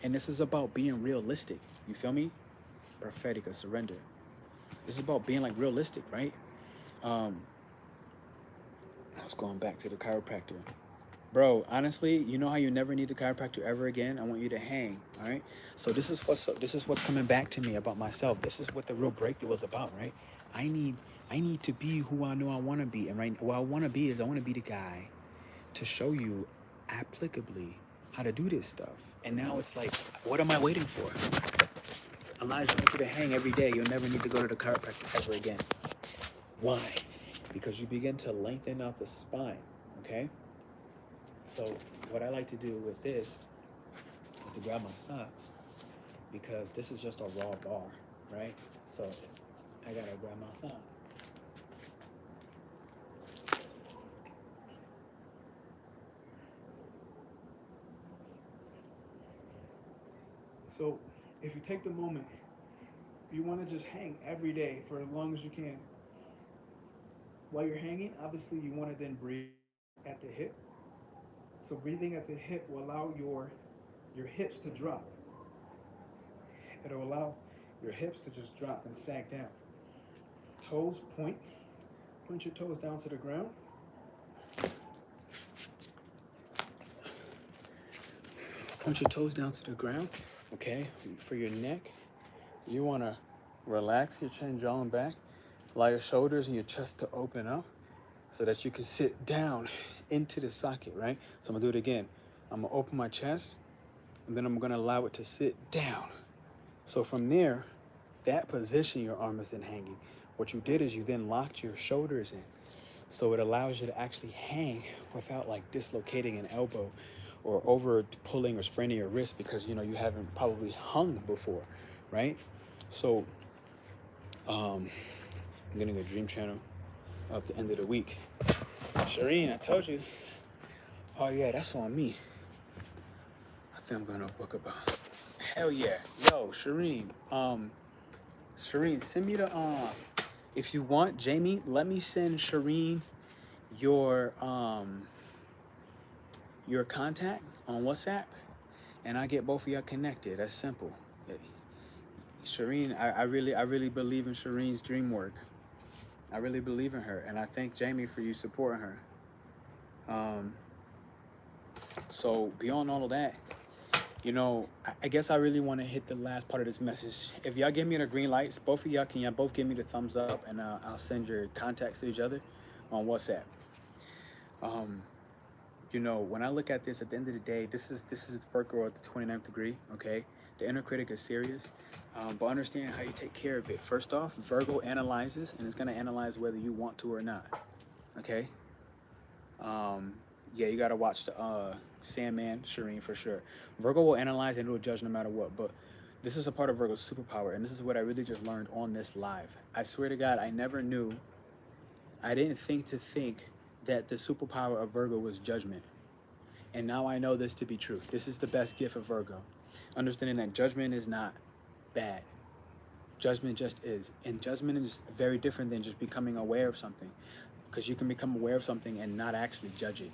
And this is about being realistic. You feel me? Prophetic or surrender. This is about being like realistic, right? I was going back to the chiropractor. Bro, honestly, you know how you never need a chiropractor ever again? I want you to hang, all right? So this is what's coming back to me about myself. This is what the real breakthrough was about, right? I need to be who I know I want to be. And right, what I want to be is I want to be the guy to show you applicably how to do this stuff. And now it's like, what am I waiting for? Elijah, I want you to hang every day. You'll never need to go to the chiropractor ever again. Why? Because you begin to lengthen out the spine, okay? So what I like to do with this is to grab my socks, because this is just a raw bar, right? So I gotta grab my sock. So if you take the moment, you want to just hang every day for as long as you can. While you're hanging, obviously you want to then breathe at the hip. So breathing at the hip will allow your hips to drop. It'll allow your hips to just drop and sag down. Toes point. Point your toes down to the ground. Point your toes down to the ground, okay? For your neck, you want to relax your chin, jaw, and back. Allow your shoulders and your chest to open up so that you can sit down into the socket, right? So I'm going to do it again. I'm going to open my chest, and then I'm going to allow it to sit down. So from there, that position your arm is in hanging. What you did is you then locked your shoulders in. So it allows you to actually hang without like dislocating an elbow or over pulling or spraining your wrist, because you know you haven't probably hung before, right? So I'm getting a dream channel at the end of the week. Shireen, I told you. Oh yeah, that's on me. I think I'm gonna book about. Hell yeah. Yo, Shireen. Shireen, send me the if you want, Jamie, let me send Shireen your contact on WhatsApp, and I get both of y'all connected. That's simple. Shireen, I really believe in Shireen's dream work. I really believe in her, and I thank Jamie for you supporting her. So beyond all of that, you know, I guess I really want to hit the last part of this message. If y'all give me the green lights, both of y'all, can y'all both give me the thumbs up, and I'll send your contacts to each other on WhatsApp. You know, when I look at this, at the end of the day, this is Virgo at the 29th degree, okay? The inner critic is serious, but understand how you take care of it. First off, Virgo analyzes, and it's going to analyze whether you want to or not, okay? Yeah, you got to watch the Sandman, Shireen, for sure. Virgo will analyze and it will judge no matter what, but this is a part of Virgo's superpower, and this is what I really just learned on this live. I swear to God, I never knew, I didn't think that the superpower of Virgo was judgment. And now I know this to be true. This is the best gift of Virgo. Understanding that judgment is not bad. Judgment just is. And judgment is very different than just becoming aware of something. Because you can become aware of something and not actually judge it.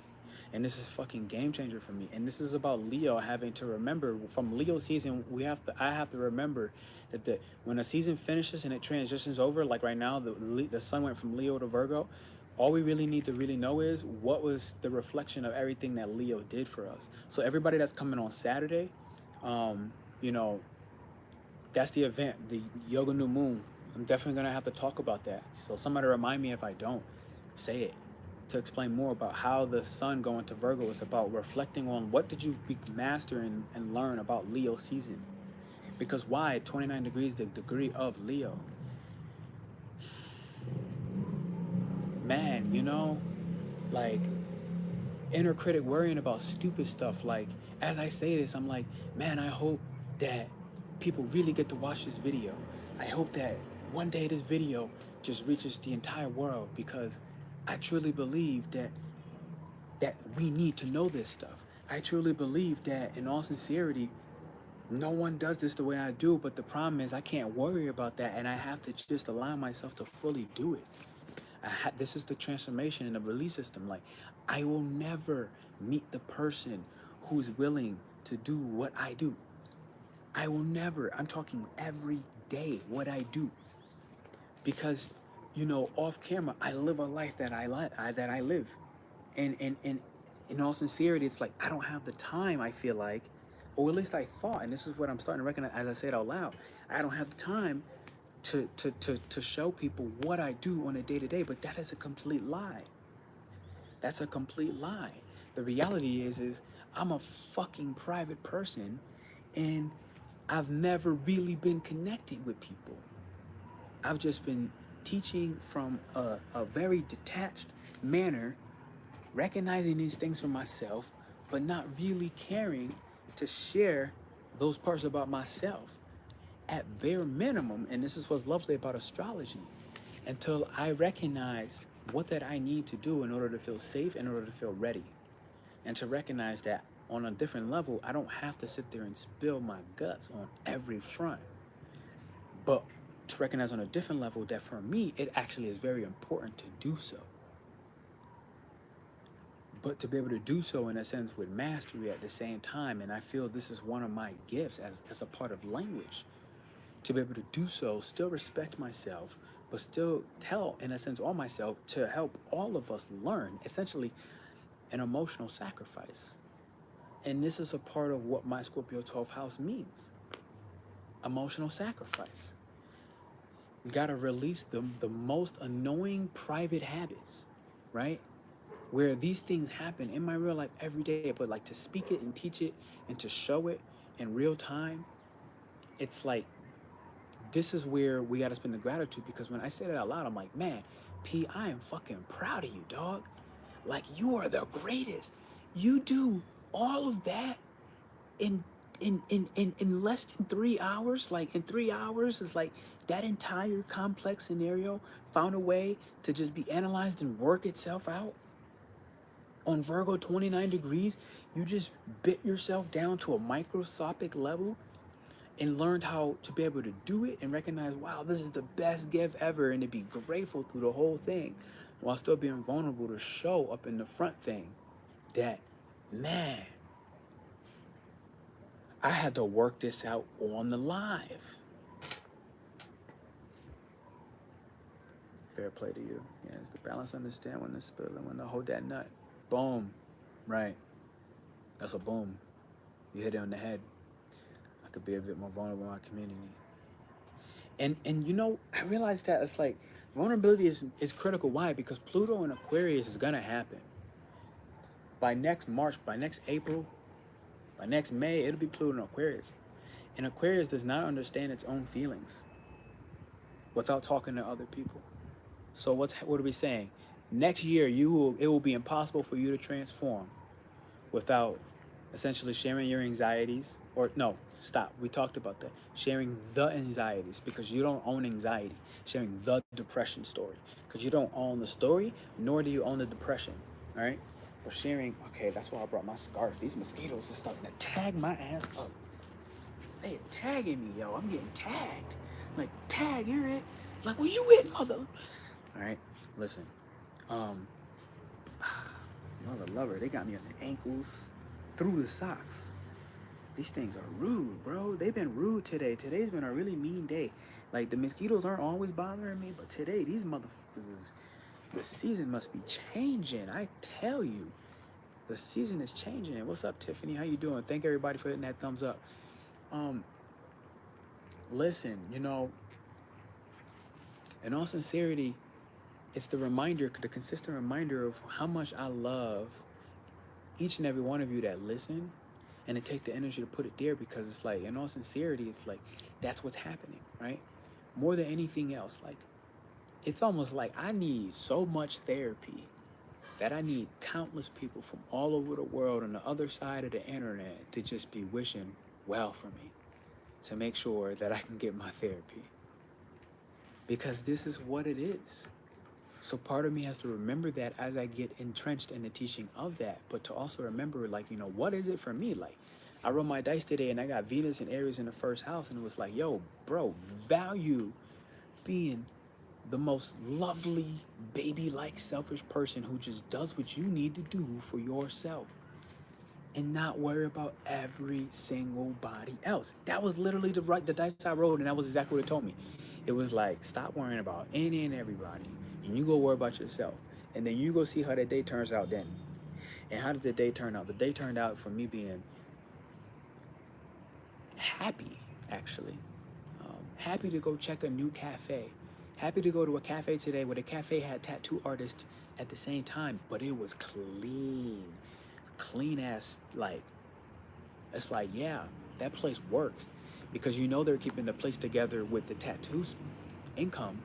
And this is fucking game changer for me. And this is about Leo having to remember from Leo season. I have to remember that when a season finishes and it transitions over, like right now, the sun went from Leo to Virgo. All we really need to really know is what was the reflection of everything that Leo did for us. So everybody that's coming on Saturday, you know, that's the event, the Yoga New Moon. I'm definitely gonna have to talk about that. So somebody remind me if I don't say it, to explain more about how the sun going to Virgo is about reflecting on what did you master and learn about Leo season. Because why 29 degrees, the degree of Leo. Man, like inner critic worrying about stupid stuff. Like, as I say this, I'm like, man, I hope that people really get to watch this video. I hope that one day this video just reaches the entire world, because I truly believe that we need to know this stuff. I truly believe that, in all sincerity, no one does this the way I do, but the problem is I can't worry about that, and I have to just allow myself to fully do it. This is the transformation in the belief system. Like, I will never meet the person who's willing to do what I do. I will never. I'm talking every day what I do, because off camera I live a life that I live, and in all sincerity, it's like I don't have the time. I feel like, or at least I thought, and this is what I'm starting to recognize as I say it out loud. I don't have the time to show people what I do on a day-to-day, but that is a complete lie. That's a complete lie. The reality is I'm a fucking private person, and I've never really been connected with people. I've just been teaching from a very detached manner, recognizing these things for myself, but not really caring to share those parts about myself. At bare minimum, and this is what's lovely about astrology, until I recognized what that I need to do in order to feel safe, in order to feel ready, and to recognize that on a different level, I don't have to sit there and spill my guts on every front, but to recognize on a different level that for me, it actually is very important to do so. But to be able to do so in a sense with mastery at the same time, and I feel this is one of my gifts as a part of language, to be able to do so, still respect myself, but still tell, in a sense, on myself, to help all of us learn, essentially, an emotional sacrifice. And this is a part of what my Scorpio 12th house means. Emotional sacrifice. You gotta release the most annoying private habits, right? Where these things happen in my real life every day, but like to speak it and teach it and to show it in real time, it's like, this is where we gotta spend the gratitude, because when I say that out loud, I'm like, man, P, I am fucking proud of you, dog. Like, you are the greatest. You do all of that in in less than 3 hours. Like, in 3 hours is like that entire complex scenario found a way to just be analyzed and work itself out. On Virgo 29 degrees, you just bit yourself down to a microscopic level and learned how to be able to do it and recognize, wow, this is the best gift ever, and to be grateful through the whole thing while still being vulnerable to show up in the front thing that, man, I had to work this out on the live. Fair play to you. Yeah, it's the balance, understand when to spill and when to hold that nut. Boom. Right. That's a boom. You hit it on the head. I could be a bit more vulnerable in my community. And I realized that it's like vulnerability is critical. Why? Because Pluto in Aquarius is gonna happen. By next March, by next April, by next May, it'll be Pluto in Aquarius. And Aquarius does not understand its own feelings without talking to other people. So what are we saying? Next year, it will be impossible for you to transform without essentially sharing your anxieties. Or no, stop, we talked about that. Sharing the anxieties, because you don't own anxiety. Sharing the depression story, because you don't own the story, nor do you own the depression. All right, But sharing, okay, that's why I brought my scarf. These mosquitoes are starting to tag my ass up. They tagging me, yo. I'm getting tagged. Like, tag, hear it? Like, where you at, mother? All right, listen. Um, Mother lover, they got me on the ankles, through the socks. These things are rude, bro. They've been rude today. Today's been a really mean day. Like, the mosquitoes aren't always bothering me, but today, these motherfuckers, the season must be changing. I tell you, the season is changing. What's up, Tiffany? How you doing? Thank everybody for hitting that thumbs up. Listen, in all sincerity, it's the reminder, the consistent reminder of how much I love each and every one of you that listen, and to take the energy to put it there, because it's like, in all sincerity, it's like, that's what's happening, right? More than anything else, like, it's almost like I need so much therapy that I need countless people from all over the world on the other side of the internet to just be wishing well for me, to make sure that I can get my therapy. Because this is what it is. So part of me has to remember that as I get entrenched in the teaching of that, but to also remember, like, what is it for me? Like, I rolled my dice today and I got Venus and Aries in the first house, and it was like, yo, bro, value being the most lovely, baby-like, selfish person who just does what you need to do for yourself and not worry about every single body else. That was literally the dice I rolled, and that was exactly what it told me. It was like, stop worrying about any and everybody, and you go worry about yourself. And then you go see how that day turns out then. And how did the day turn out? The day turned out for me being happy, actually. Happy to go check a new cafe. Happy to go to a cafe today where the cafe had tattoo artists at the same time, but it was clean. Clean as, like, it's like, yeah, that place works. Because they're keeping the place together with the tattoos income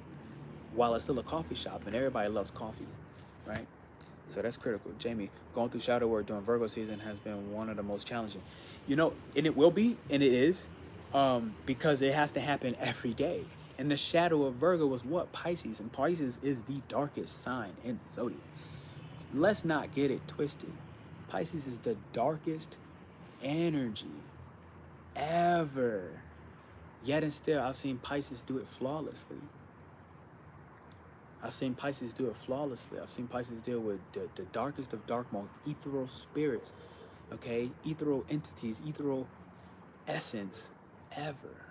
while it's still a coffee shop, and everybody loves coffee, right? So that's critical. Jamie, going through shadow work during Virgo season has been one of the most challenging. And it will be, and it is, because it has to happen every day. And the shadow of Virgo is what? Pisces. And Pisces is the darkest sign in the zodiac. Let's not get it twisted. Pisces is the darkest energy ever. Yet and still, I've seen Pisces do it flawlessly. I've seen Pisces do it flawlessly. I've seen Pisces deal with the darkest of dark mode, ethereal spirits, okay? Ethereal entities, ethereal essence ever.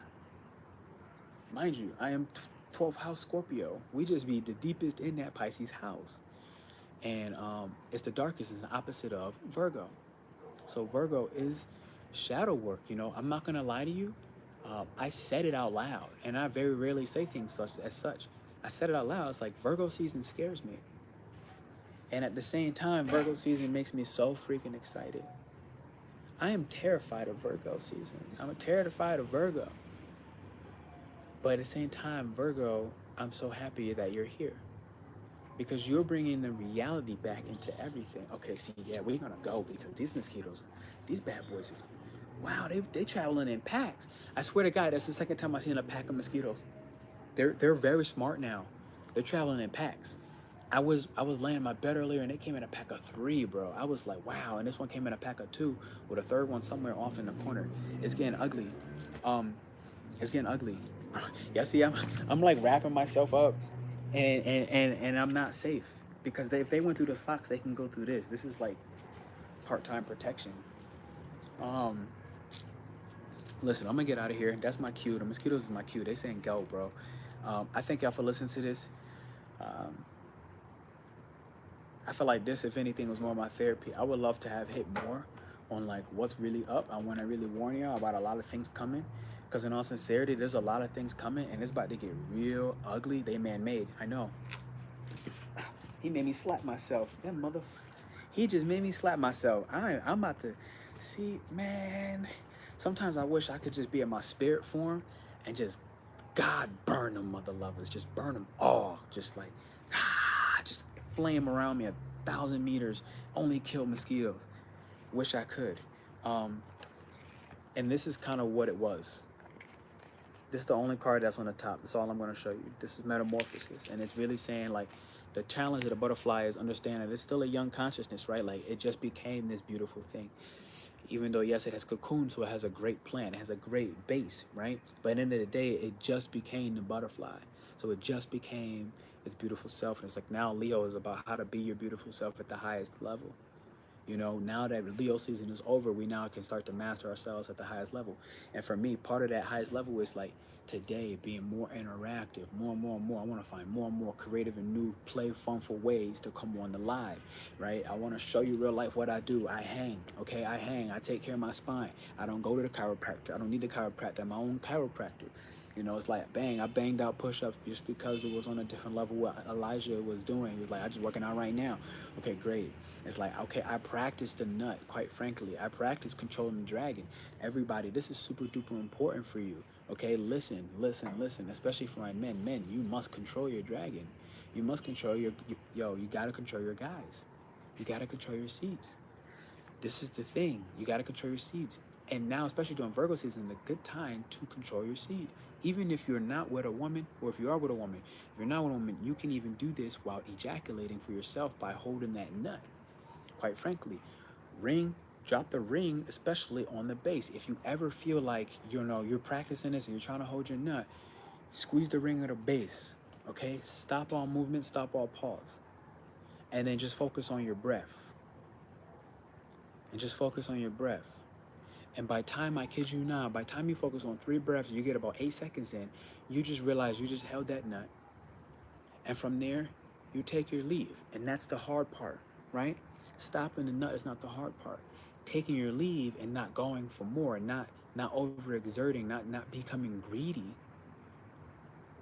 Mind you, I am 12th house Scorpio. We just be the deepest in that Pisces house. And it's the darkest, it's the opposite of Virgo. So Virgo is shadow work, I'm not going to lie to you. I said it out loud, and I very rarely say things as such. I said it out loud. It's like, Virgo season scares me. And at the same time, Virgo season makes me so freaking excited. I am terrified of Virgo season. I'm terrified of Virgo. But at the same time, Virgo, I'm so happy that you're here. Because you're bringing the reality back into everything. Okay, see, yeah, we're going to go, because these mosquitoes, these bad boys is, wow, they traveling in packs. I swear to God, that's the second time I've seen a pack of mosquitoes. They're very smart now. They're traveling in packs. I was laying in my bed earlier, and they came in a pack of 3, bro. I was like, wow. And this one came in a pack of 2 with a third one somewhere off in the corner. It's getting ugly. It's getting ugly. Yeah, see, I'm like wrapping myself up, and I'm not safe, because if they went through the socks, they can go through this. This is like part-time protection. Listen, I'm gonna get out of here. That's my cue. The mosquitoes is my cue. They saying go, bro. I thank y'all for listening to this. I feel like this, if anything, was more my therapy. I would love to have hit more on like what's really up. I want to really warn y'all about a lot of things coming, because in all sincerity, there's a lot of things coming, and it's about to get real ugly. They man-made. I know. He made me slap myself. That he just made me slap myself. I'm about to see, man. Sometimes I wish I could just be in my spirit form and just, God, burn them mother lovers. Just burn them all. Just like, just flame around me 1,000 meters. Only kill mosquitoes. Wish I could. And this is kind of what it was. This is the only card that's on the top. That's all I'm going to show you. This is Metamorphosis. And it's really saying, like, the challenge of the butterfly is understanding that it's still a young consciousness, right? Like, it just became this beautiful thing. Even though, yes, it has cocoon, so it has a great plant. It has a great base, right? But at the end of the day, it just became the butterfly. So it just became its beautiful self. And it's like, now Leo is about how to be your beautiful self at the highest level. You know, now that Leo season is over, we now can start to master ourselves at the highest level. And for me, part of that highest level is like today being more interactive, more and more and more. I want to find more and more creative and new, play, funful ways to come on the live, right? I want to show you real life what I do. I hang, okay? I hang. I take care of my spine. I don't go to the chiropractor. I don't need the chiropractor. I'm my own chiropractor. You know, it's like, bang, I banged out push-ups just because it was on a different level what Elijah was doing. He was like, I'm just working out right now. Okay, great. It's like, okay, I practice the nut, quite frankly. I practice controlling the dragon. Everybody, this is super duper important for you. Okay, listen, especially for my men. Men, you must control your dragon. You must control you got to control your guys. You got to control your seeds. This is the thing. You got to control your seeds. And now, especially during Virgo season, a good time to control your seed. Even if you're not with a woman, or if you are with a woman, if you're not with a woman, you can even do this while ejaculating for yourself by holding that nut. Quite frankly, drop the ring, especially on the base. If you ever feel like, you're practicing this and you're trying to hold your nut, squeeze the ring at the base, okay? Stop all movement, stop all pause. And then just focus on your breath. And by time, I kid you not, by time you focus on 3 breaths, you get about 8 seconds in, you just realize you just held that nut. And from there, you take your leave. And that's the hard part, right? Stopping the nut is not the hard part. Taking your leave and not going for more, not overexerting, not becoming greedy.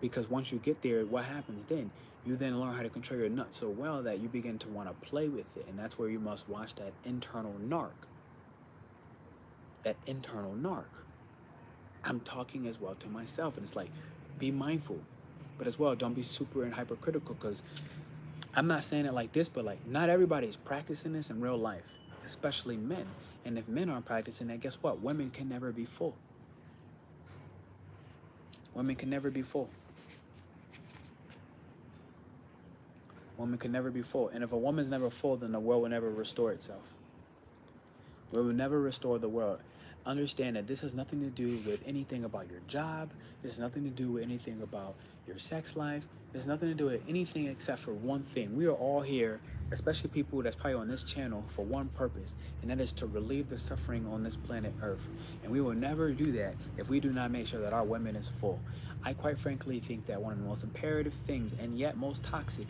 Because once you get there, what happens then? You then learn how to control your nut so well that you begin to want to play with it. And that's where you must watch that internal narc. I'm talking as well to myself, and it's like, be mindful, but as well, don't be super and hypercritical, because I'm not saying it like this, but like, not everybody's practicing this in real life, especially men. And if men aren't practicing that, guess what? Women can never be full. And if a woman's never full, then the world will never restore itself. We will never restore the world. Understand that this has nothing to do with anything about your job. This has nothing to do with anything about your sex life. There's nothing to do with anything except for one thing. We are all here, especially people that's probably on this channel, for one purpose, and that is to relieve the suffering on this planet Earth. And we will never do that if we do not make sure that our women is full. I quite frankly think that one of the most imperative things, and yet most toxic,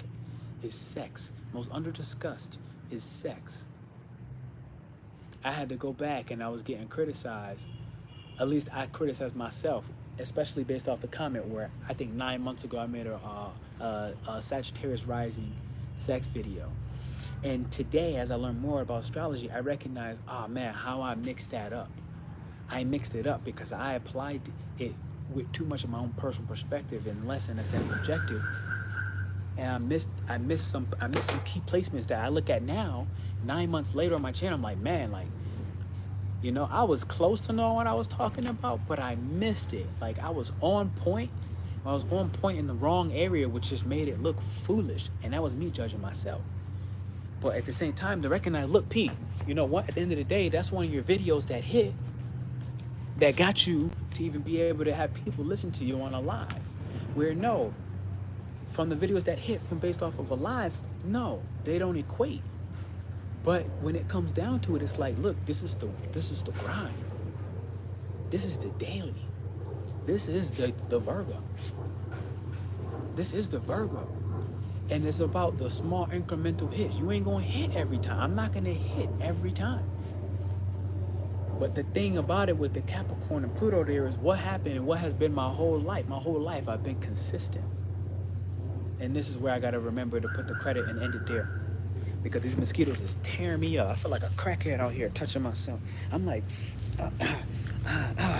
is sex. Most under-discussed is sex. I had to go back and I was getting criticized. At least I criticized myself, especially based off the comment where I think 9 months ago I made a Sagittarius rising sex video. And today, as I learn more about astrology, I recognize, oh man, how I mixed that up. I mixed it up because I applied it with too much of my own personal perspective and less in a sense objective. And I missed some key placements that I look at now, 9 months later on my channel. I'm like, man, like, I was close to knowing what I was talking about, but I missed it. Like, I was on point. I was on point in the wrong area, which just made it look foolish. And that was me judging myself. But at the same time, to recognize, look, Pete, you know what? At the end of the day, that's one of your videos that hit, that got you to even be able to have people listen to you on a live. Where no, from the videos that hit from based off of a live, no, they don't equate. But when it comes down to it, it's like, look, this is the grind. This is the daily. This is the Virgo. This is the Virgo. And it's about the small incremental hits. You ain't gonna hit every time. I'm not gonna hit every time. But the thing about it with the Capricorn and Pluto there is what happened and what has been my whole life. My whole life I've been consistent. And this is where I gotta remember to put the credit and end it there. Because these mosquitoes is tearing me up. I feel like a crackhead out here touching myself. I'm like,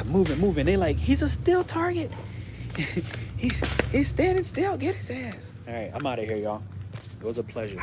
moving. They like, he's a still target. he's standing still. Get his ass. All right, I'm out of here, y'all. It was a pleasure.